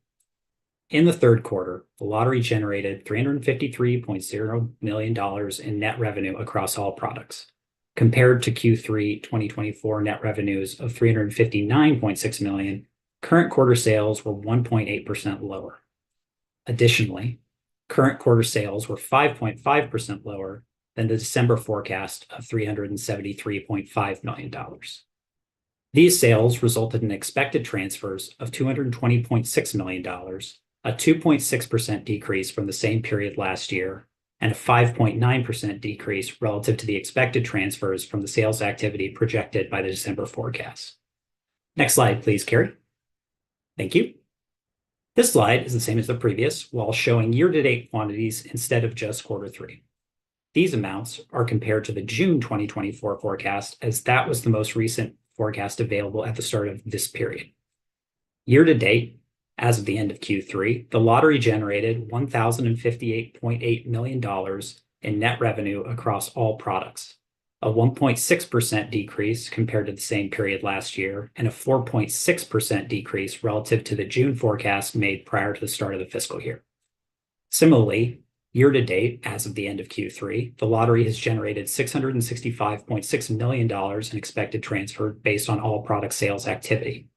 In the third quarter, the lottery generated $353.0 million in net revenue across all products, compared to Q3 2024 net revenues of $359.6 million. Current quarter sales were 1.8% lower. Additionally, current quarter sales were 5.5% lower than the December forecast of $373.5 million. These sales resulted in expected transfers of $220.6 million, a 2.6% decrease from the same period last year, and a 5.9% decrease relative to the expected transfers from the sales activity projected by the December forecast. Next slide, please, Carrie. Thank you. This slide is the same as the previous, while showing year-to-date quantities instead of just quarter 3. These amounts are compared to the June 2024 forecast, as that was the most recent forecast available at the start of this period. Year-to-date, as of the end of Q3, the lottery generated $1,058.8 million in net revenue across all products, a 1.6% decrease compared to the same period last year, and a 4.6% decrease relative to the June forecast made prior to the start of the fiscal year. Similarly, year-to-date, as of the end of Q3, the lottery has generated $665.6 million in expected transfer based on all product sales activity,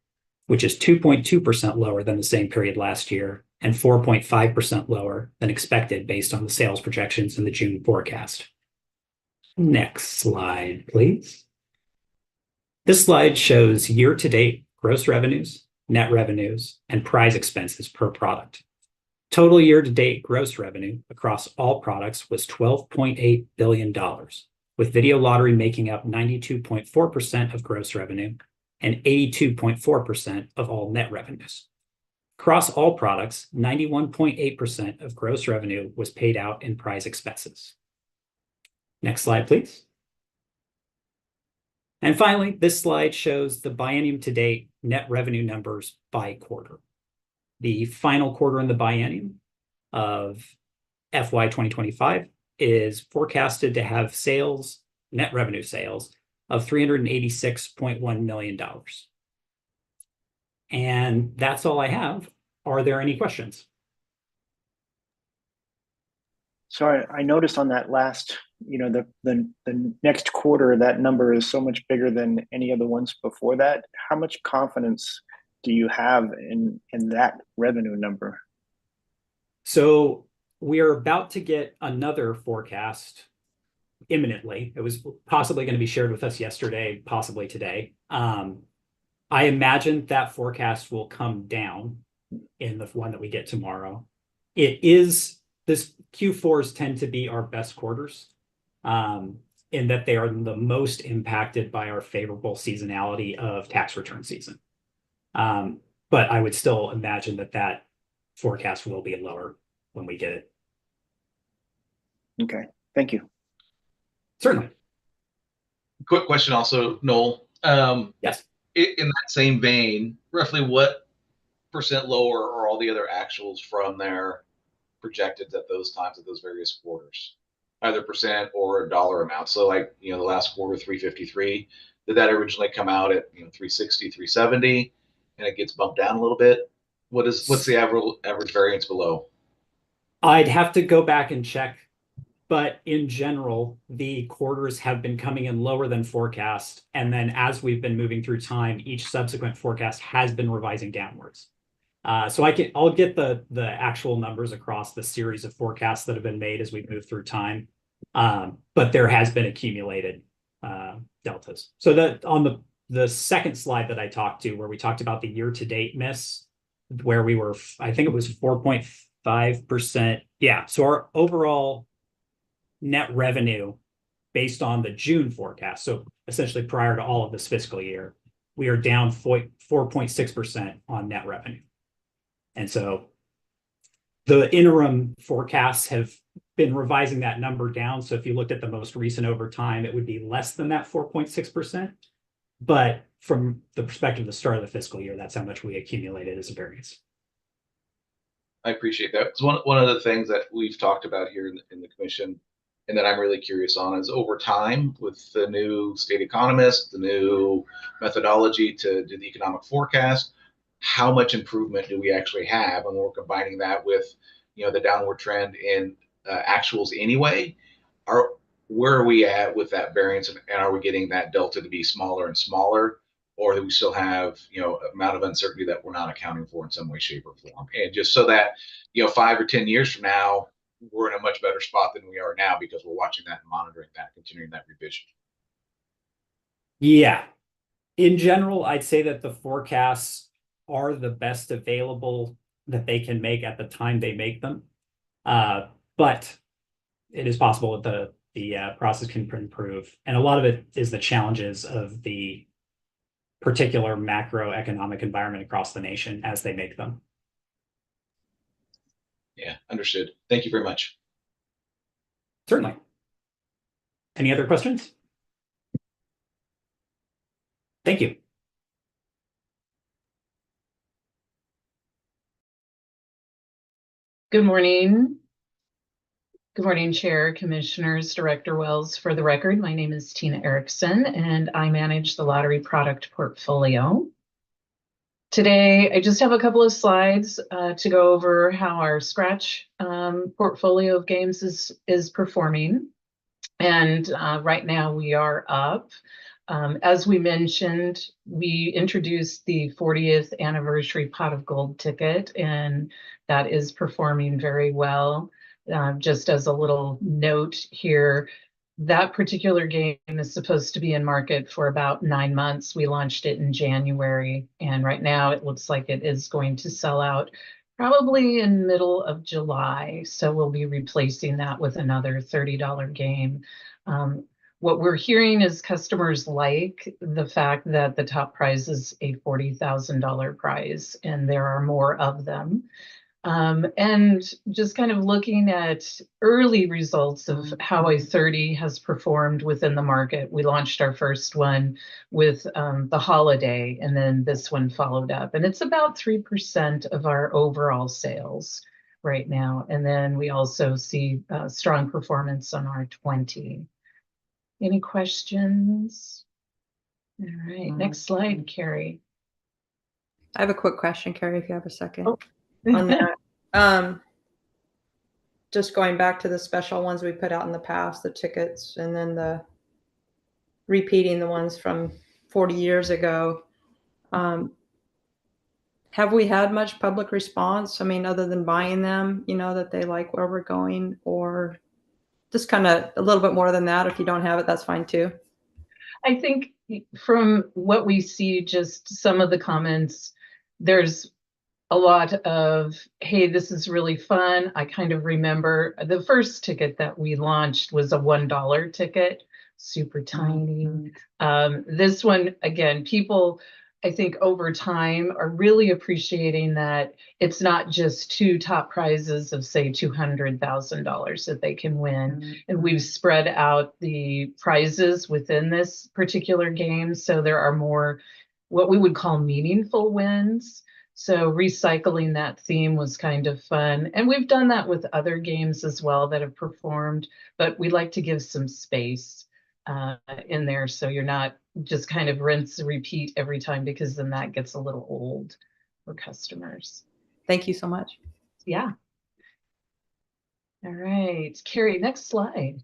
which is 2.2% lower than the same period last year and 4.5% lower than expected based on the sales projections in the June forecast. Next slide, please. This slide shows year-to-date gross revenues, net revenues, and prize expenses per product. Total year-to-date gross revenue across all products was $12.8 billion, with video lottery making up 92.4% of gross revenue and 82.4% of all net revenues. Across all products, 91.8% of gross revenue was paid out in prize expenses. Next slide, please. And finally, this slide shows the biennium to date net revenue numbers by quarter. The final quarter in the biennium of FY 2025 is forecasted to have sales, net revenue sales, of $386.1 million. And that's all I have. Are there any questions? So I noticed on that last, the next quarter, that number is so much bigger than any of the ones before that. How much confidence do you have in that revenue number? So we are about to get another forecast imminently. It was possibly going to be shared with us yesterday, possibly today. I imagine that forecast will come down in the one that we get tomorrow. This Q4s tend to be our best quarters in that they are the most impacted by our favorable seasonality of tax return season. But I would still imagine that forecast will be lower when we get it. Okay, thank you. Certainly. Quick question also, Noel. Yes. In that same vein, roughly what % lower are all the other actuals from their projected at those times at those various quarters, either % or a dollar amount? So like, the last quarter, 353, did that originally come out at 360, 370, and it gets bumped down a little bit? What's the average variance below? I'd have to go back and check, but in general, the quarters have been coming in lower than forecast. And then as we've been moving through time, each subsequent forecast has been revising downwards. So I'll get the actual numbers across the series of forecasts that have been made as we move through time. But there has been accumulated deltas. So that on the second slide that I talked to, where we talked about the year-to-date miss, where we were, I think it was 4.5%. Yeah. So our overall net revenue based on the June forecast, so essentially prior to all of this fiscal year, we are down 4.6% on net revenue. And so the interim forecasts have been revising that number down. So if you looked at the most recent over time, it would be less than that 4.6%. But from the perspective of the start of the fiscal year, that's how much we accumulated as a variance. I appreciate that. It's one of the things that we've talked about here in the commission, and that I'm really curious on, is over time with the new state economist, the new methodology to do the economic forecast, how much improvement do we actually have? And we're combining that with, the downward trend in actuals anyway. Where are we at with that variance, and are we getting that delta to be smaller and smaller, or do we still have amount of uncertainty that we're not accounting for in some way, shape, or form? And just so that 5 or 10 years from now, we're in a much better spot than we are now, because we're watching that and monitoring that, continuing that revision. Yeah. In general, I'd say that the forecasts are the best available that they can make at the time they make them. But it is possible that the process can improve. And a lot of it is the challenges of the particular macroeconomic environment across the nation as they make them. Yeah, understood. Thank you very much. Certainly. Any other questions? Thank you. Good morning. Good morning, Chair, Commissioners, Director Wells. For the record, my name is Tina Erickson, and I manage the lottery product portfolio. Today, I just have a couple of slides to go over how our Scratch portfolio of games is performing. And right now we are up. As we mentioned, we introduced the 40th anniversary Pot of Gold ticket, and that is performing very well. Just as a little note here, that particular game is supposed to be in market for about 9 months. We launched it in January, and right now it looks like it is going to sell out probably in middle of July. So we'll be replacing that with another $30 game. What we're hearing is customers like the fact that the top prize is a $40,000 prize, and there are more of them. And just kind of looking at early results of how a 30 has performed within the market. We launched our first one with the holiday, and then this one followed up. And it's about 3% of our overall sales right now. And then we also see strong performance on our 20. Any questions? All right, next slide, Carrie. I have a quick question, Carrie, if you have a second. Oh. On that. Just going back to the special ones we put out in the past, the tickets, and then the repeating the ones from 40 years ago. Have we had much public response? I mean, other than buying them, that they like where we're going, or just kind of a little bit more than that? If you don't have it, that's fine too. I think from what we see, just some of the comments, there's a lot of, hey, this is really fun. I kind of remember the first ticket that we launched was a $1 ticket, super tiny. This one, again, people, I think over time are really appreciating that it's not just 2 top prizes of, say, $200,000 that they can win. And we've spread out the prizes within this particular game. So there are more what we would call meaningful wins. So recycling that theme was kind of fun. And we've done that with other games as well that have performed, but we like to give some space in there, so you're not just kind of rinse and repeat every time, because then that gets a little old for customers. Thank you so much. Yeah. All right, Carrie, next slide.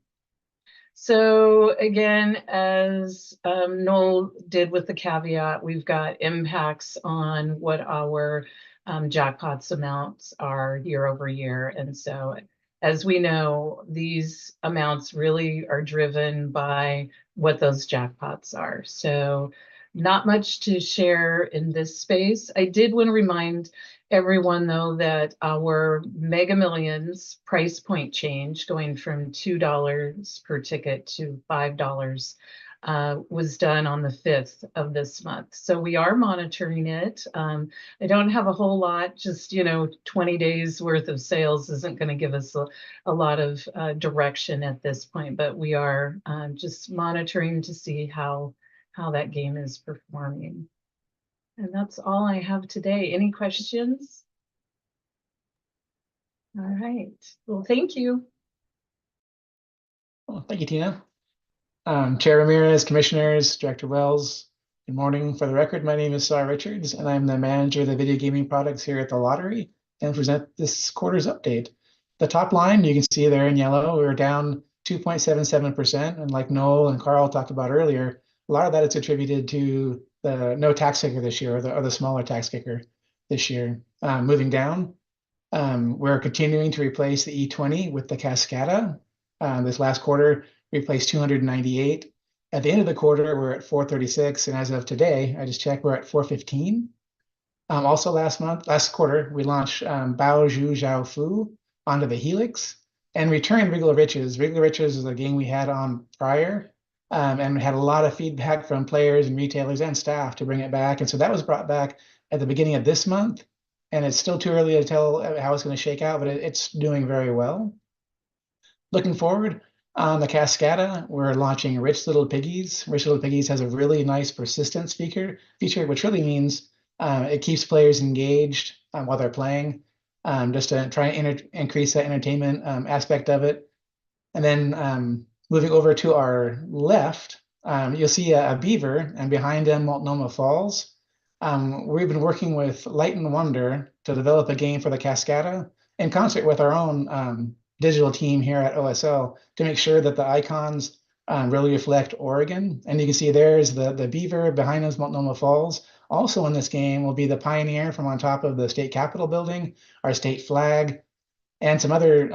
So again, as Noel did with the caveat, we've got impacts on what our jackpots amounts are year over year. And so as we know, these amounts really are driven by what those jackpots are. So not much to share in this space. I did want to remind everyone, though, that our Mega Millions price point change, going from $2 per ticket to $5, was done on the 5th of this month. So we are monitoring it. I don't have a whole lot, just, 20 days worth of sales isn't going to give us a lot of direction at this point, but we are just monitoring to see how that game is performing. And that's all I have today. Any questions? All right. Well, thank you. Well, thank you, Tina. Chair Ramirez, Commissioners, Director Wells, good morning. For the record, my name is Saar Richards, and I'm the manager of the video gaming products here at the lottery and present this quarter's update. The top line, you can see there in yellow, we were down 2.77%. And like Noel and Carl talked about earlier, a lot of that is attributed to the no tax kicker this year, or the smaller tax kicker this year. Moving down, we're continuing to replace the E20 with the Cascada. This last quarter, we replaced 298. At the end of the quarter, we're at 436, and as of today, I just checked, we're at 415. Also last quarter, we launched Bao Zhu Zhao Fu onto the Helix and returned Regal Riches. Regal Riches is a game we had on prior, and we had a lot of feedback from players and retailers and staff to bring it back. And so that was brought back at the beginning of this month. And it's still too early to tell how it's going to shake out, but it's doing very well. Looking forward, on the Cascada, we're launching Rich Little Piggies. Rich Little Piggies has a really nice persistence feature, which really means it keeps players engaged while they're playing, just to try and increase that entertainment aspect of it. And then moving over to our left, you'll see a beaver, and behind him, Multnomah Falls. We've been working with Light and Wonder to develop a game for the Cascada in concert with our own digital team here at OSL to make sure that the icons really reflect Oregon. And you can see there's the beaver, behind us, Multnomah Falls. Also in this game will be the Pioneer from on top of the state capitol building, our state flag, and some other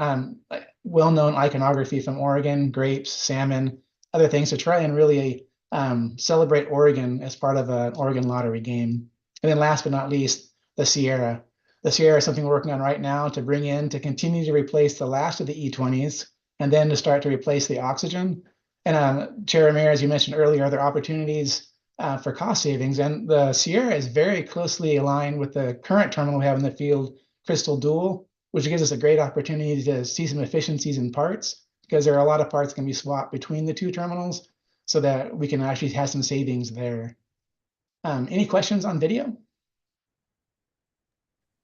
well-known iconography from Oregon, grapes, salmon, other things to try and really celebrate Oregon as part of an Oregon lottery game. And then last but not least, the Sierra. The Sierra is something we're working on right now to bring in to continue to replace the last of the E20s and then to start to replace the Oxygen. And Chair Ramirez, as you mentioned earlier, are there opportunities for cost savings? And the Sierra is very closely aligned with the current terminal we have in the field, Crystal Dual, which gives us a great opportunity to see some efficiencies in parts, because there are a lot of parts that can be swapped between the two terminals so that we can actually have some savings there. Any questions on video?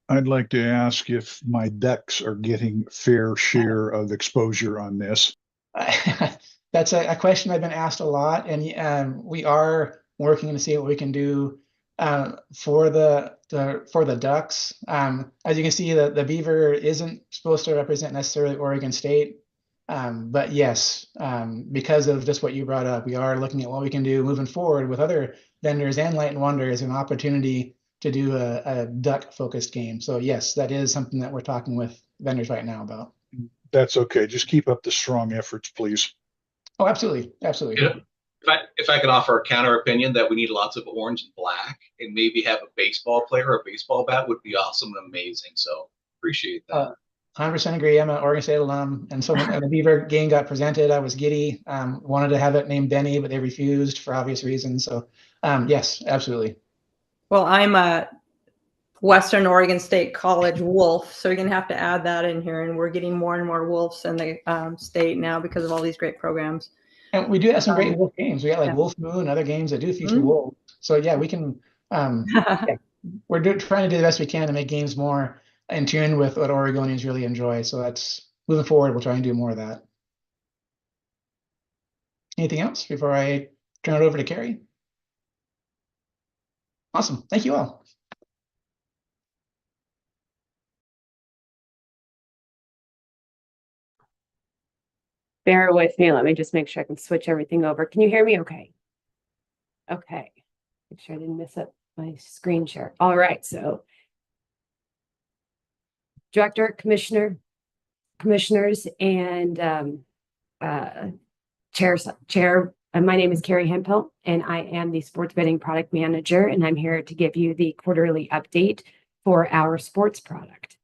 I'd like to ask if my ducks are getting fair share of exposure on this. That's a question I've been asked a lot, and we are working to see what we can do for the ducks. As you can see, the beaver isn't supposed to represent necessarily Oregon State, but yes, because of just what you brought up, we are looking at what we can do moving forward with other vendors and Light and Wonder as an opportunity to do a duck-focused game. So yes, that is something that we're talking with vendors right now about. That's okay. Just keep up the strong efforts, please. Oh, absolutely, absolutely. If I could offer a counter opinion that we need lots of orange and black, and maybe have a baseball player or a baseball bat would be awesome and amazing. So appreciate that. 100% agree. I'm an Oregon State alum, and so when the Beaver game got presented, I was giddy. Wanted to have it named Benny, but they refused for obvious reasons. So yes, absolutely. Well, I'm a Western Oregon State College Wolf, so you're going to have to add that in here. And we're getting more and more Wolves in the state now because of all these great programs. And we do have some great Wolf games. We got like Wolf Moon, other games that do feature Wolves. So yeah, we can. We're trying to do the best we can to make games more in tune with what Oregonians really enjoy. So that's moving forward. We'll try and do more of that. Anything else before I turn it over to Carrie? Awesome. Thank you all. Bear with me. Let me just make sure I can switch everything over. Can you hear me okay? Okay. Make sure I didn't miss up my screen share. All right. So Director, commissioners, and Chair, my name is Carrie Hemphill, and I am the Sports Betting Product Manager, and I'm here to give you the quarterly update for our sports product.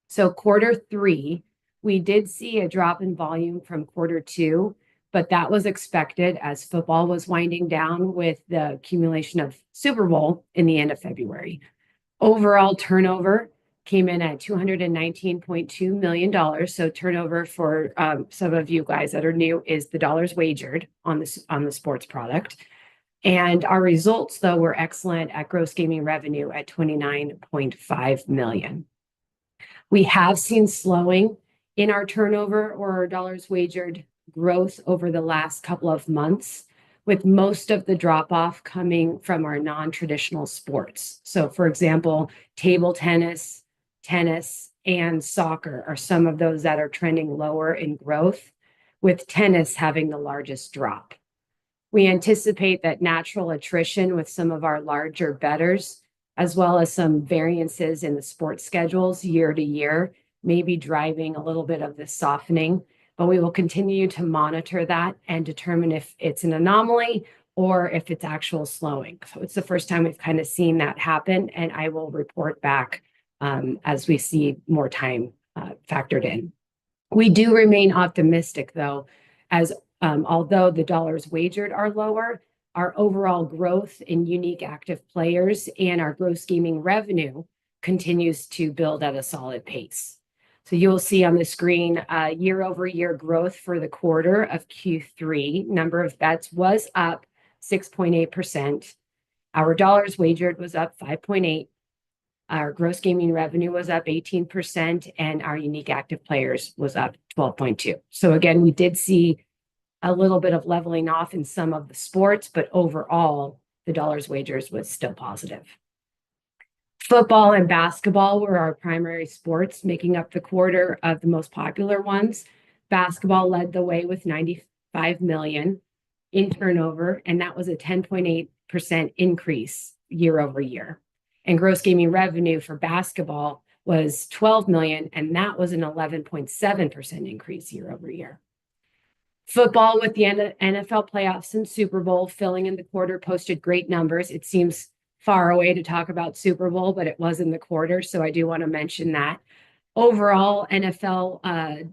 So Q3, we did see a drop in volume from Q2, but that was expected as football was winding down with the accumulation of Super Bowl in the end of February. Overall turnover came in at $219.2 million. So turnover for some of you guys that are new is the dollars wagered on the sports product. And our results, though, were excellent at gross gaming revenue at $29.5 million. We have seen slowing in our turnover or our dollars wagered growth over the last couple of months, with most of the drop-off coming from our non-traditional sports. So, for example, table tennis, and soccer are some of those that are trending lower in growth, with tennis having the largest drop. We anticipate that natural attrition with some of our larger bettors, as well as some variances in the sports schedules year to year, may be driving a little bit of this softening, but we will continue to monitor that and determine if it's an anomaly or if it's actual slowing. So it's the first time we've kind of seen that happen, and I will report back as we see more time factored in. We do remain optimistic, though, as although the dollars wagered are lower, our overall growth in unique active players and our gross gaming revenue continues to build at a solid pace. So you'll see on the screen year-over-year growth for the quarter of Q3. Number of bets was up 6.8%. Our dollars wagered was up 5.8%. Our gross gaming revenue was up 18%, and our unique active players was up 12.2%. So again, we did see a little bit of leveling off in some of the sports, but overall, the dollars wagers was still positive. Football and basketball were our primary sports, making up the quarter of the most popular ones. Basketball led the way with $95 million in turnover, and that was a 10.8% increase year over year. And gross gaming revenue for basketball was $12 million, and that was an 11.7% increase year over year. Football, with the NFL playoffs and Super Bowl filling in the quarter, posted great numbers. It seems far away to talk about Super Bowl, but it was in the quarter, so I do want to mention that. Overall, NFL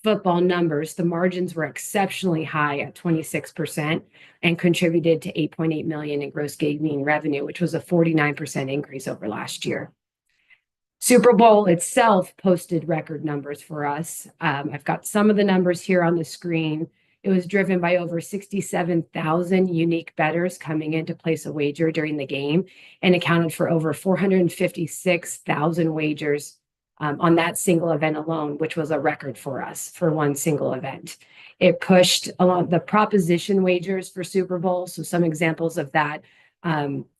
football numbers, the margins were exceptionally high at 26% and contributed to $8.8 million in gross gaming revenue, which was a 49% increase over last year. Super Bowl itself posted record numbers for us. I've got some of the numbers here on the screen. It was driven by over 67,000 unique bettors coming in to place a wager during the game and accounted for over 456,000 wagers on that single event alone, which was a record for us for one single event. It pushed along the proposition wagers for Super Bowl. So some examples of that,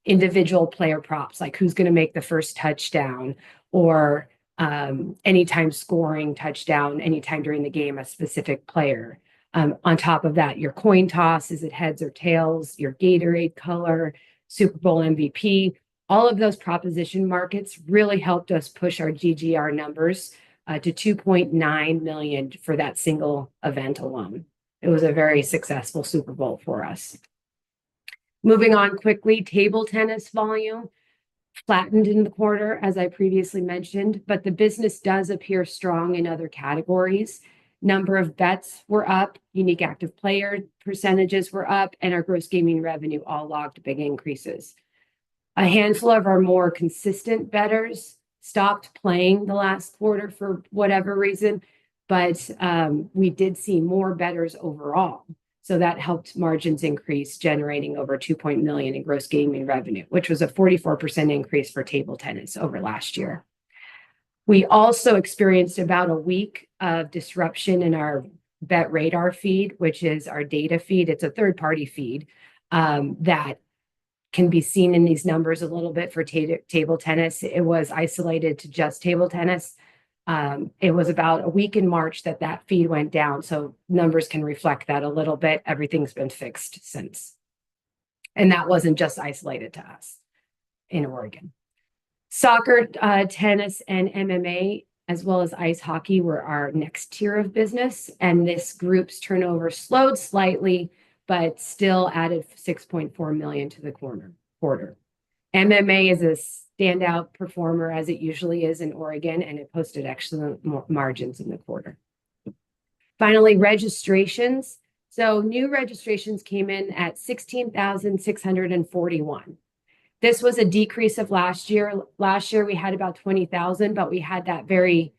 individual player props, like who's going to make the first touchdown, or anytime scoring touchdown, anytime during the game, a specific player. On top of that, your coin toss, is it heads or tails, your Gatorade color, Super Bowl MVP, all of those proposition markets really helped us push our GGR numbers to 2.9 million for that single event alone. It was a very successful Super Bowl for us. Moving on quickly, table tennis volume flattened in the quarter, as I previously mentioned, but the business does appear strong in other categories. Number of bets were up, unique active player percentages were up, and our gross gaming revenue all logged big increases. A handful of our more consistent bettors stopped playing the last quarter for whatever reason, but we did see more bettors overall. So that helped margins increase, generating over $2 million in gross gaming revenue, which was a 44% increase for table tennis over last year. We also experienced about a week of disruption in our BetRadar feed, which is our data feed. It's a third-party feed that can be seen in these numbers a little bit for table tennis. It was isolated to just table tennis. It was about a week in March that feed went down. So numbers can reflect that a little bit. Everything's been fixed since. And that wasn't just isolated to us in Oregon. Soccer, tennis, and MMA, as well as ice hockey, were our next tier of business. And this group's turnover slowed slightly, but still added 6.4 million to the quarter. MMA is a standout performer, as it usually is in Oregon, and it posted excellent margins in the quarter. Finally, registrations. So new registrations came in at 16,641. This was a decrease of last year. Last year we had about 20,000, but we had that very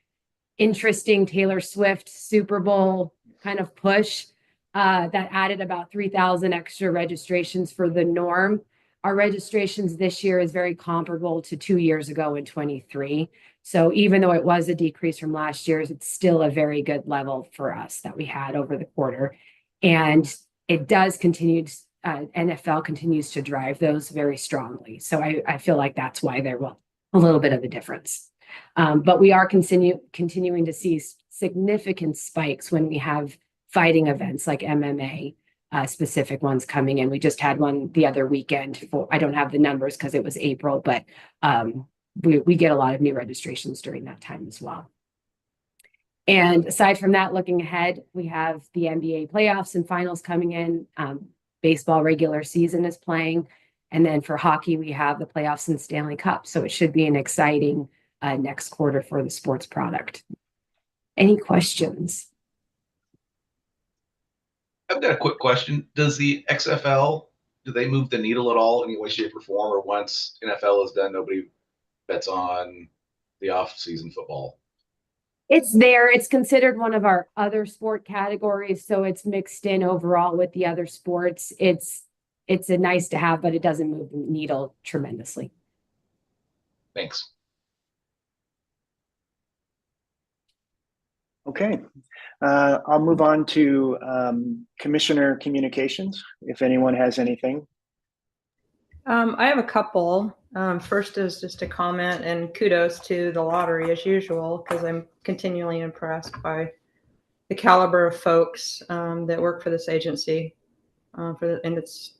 interesting Taylor Swift Super Bowl kind of push that added about 3,000 extra registrations for the norm. Our registrations this year is very comparable to 2 years ago in 23. So even though it was a decrease from last year's, it's still a very good level for us that we had over the quarter. And it does continue to, NFL continues to drive those very strongly. So I feel like that's why there was a little bit of a difference. But we are continuing to see significant spikes when we have fighting events like MMA, specific ones coming in. We just had one the other weekend. I don't have the numbers because it was April, but we get a lot of new registrations during that time as well. And aside from that, looking ahead, we have the NBA playoffs and finals coming in. Baseball regular season is playing. And then for hockey, we have the playoffs and Stanley Cup. So it should be an exciting next quarter for the sports product. Any questions? I've got a quick question. Does the XFL, do they move the needle at all in any way, shape, or form? Or once NFL is done, nobody bets on the off-season football? It's there. It's considered one of our other sport categories. So it's mixed in overall with the other sports. It's a nice to have, but it doesn't move the needle tremendously. Thanks. Okay, I'll move on to Commissioner Communications, if anyone has anything. I have a couple. First is just a comment and kudos to the lottery as usual, because I'm continually impressed by the caliber of folks that work for this agency. And it's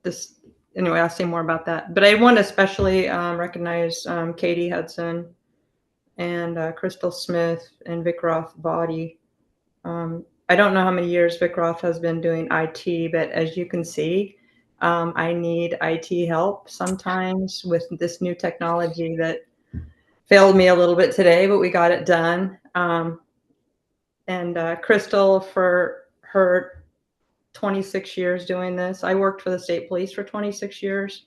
this, anyway, I'll say more about that. But I want to especially recognize Katie Hudson and Crystal Smith and Vic Roth Body. I don't know how many years Vic Roth has been doing IT, but as you can see, I need IT help sometimes with this new technology that failed me a little bit today, but we got it done. And Crystal, for her 26 years doing this. I worked for the state police for 26 years.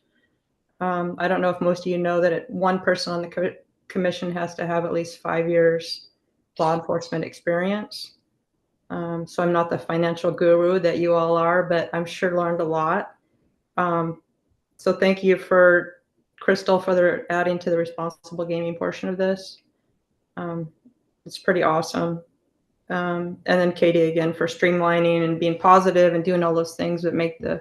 I don't know if most of you know that one person on the commission has to have at least 5 years law enforcement experience. So I'm not the financial guru that you all are, but I'm sure learned a lot. So thank you for Crystal for adding to the responsible gaming portion of this. It's pretty awesome. And then Katie again for streamlining and being positive and doing all those things that make the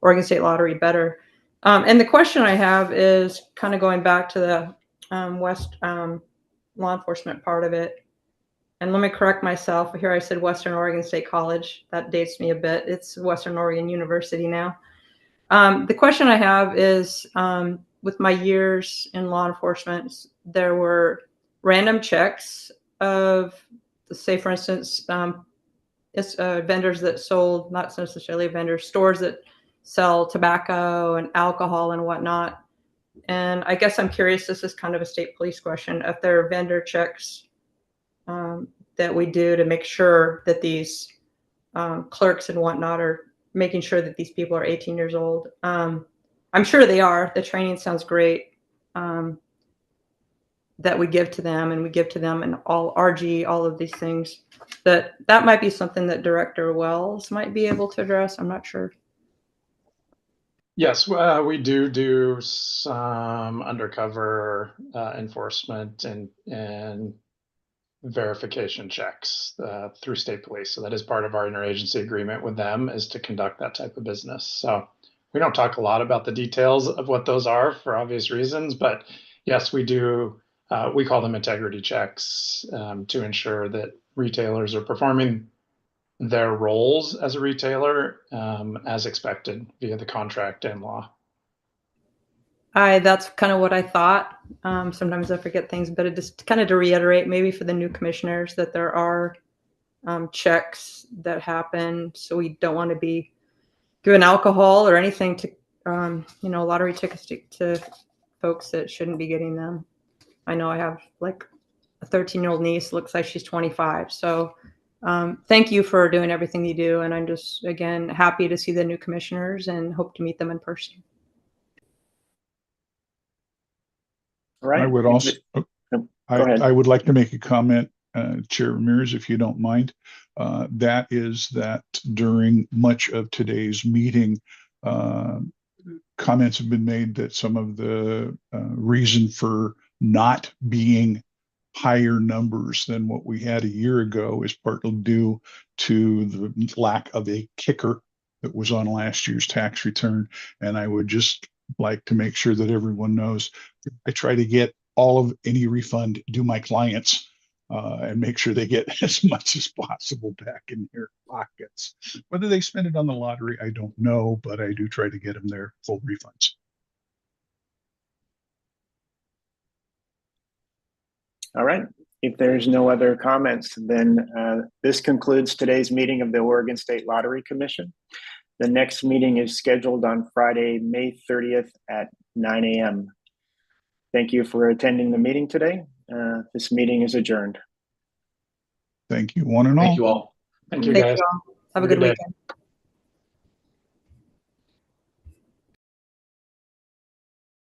Oregon State Lottery better. And the question I have is kind of going back to the West law enforcement part of it. And let me correct myself. Here I said Western Oregon State College. That dates me a bit. It's Western Oregon University now. The question I have is, with my years in law enforcement, there were random checks of, say, for instance, vendors that sold, not necessarily vendors, stores that sell tobacco and alcohol and whatnot. And I guess I'm curious, this is kind of a state police question, if there are vendor checks that we do to make sure that these clerks and whatnot are making sure that these people are 18 years old. I'm sure they are. The training sounds great that we give to them, and we give to them and all RG, all of these things. That might be something that Director Wells might be able to address. I'm not sure. Yes, we do some undercover enforcement and verification checks through state police. So that is part of our interagency agreement with them, is to conduct that type of business. So we don't talk a lot about the details of what those are for obvious reasons, but yes, we do we call them integrity checks, to ensure that retailers are performing their roles as a retailer as expected via the contract and law. That's kind of what I thought. Sometimes I forget things, but it just kind of to reiterate, maybe for the new commissioners, that there are checks that happen. So we don't want to be giving alcohol or anything to, lottery tickets to folks that shouldn't be getting them. I know I have like a 13-year-old niece, looks like she's 25. So thank you for doing everything you do. And I'm just, again, happy to see the new commissioners and hope to meet them in person. All right. I would also, Go ahead. I would like to make a comment, Chair Ramirez, if you don't mind. That is that during much of today's meeting, comments have been made that some of the reason for not being higher numbers than what we had a year ago is partly due to the lack of a kicker that was on last year's tax return. And I would just like to make sure that everyone knows I try to get all of any refund to my clients and make sure they get as much as possible back in their pockets. Whether they spend it on the lottery, I don't know, but I do try to get them their full refunds. All right. If there's no other comments, then this concludes today's meeting of the Oregon State Lottery Commission. The next meeting is scheduled on Friday, May 30th at 9 a.m. Thank you for attending the meeting today. This meeting is adjourned. Thank you, one and all. Thank you all. Thank you, Thank guys. you all. Have a Good good day. weekend.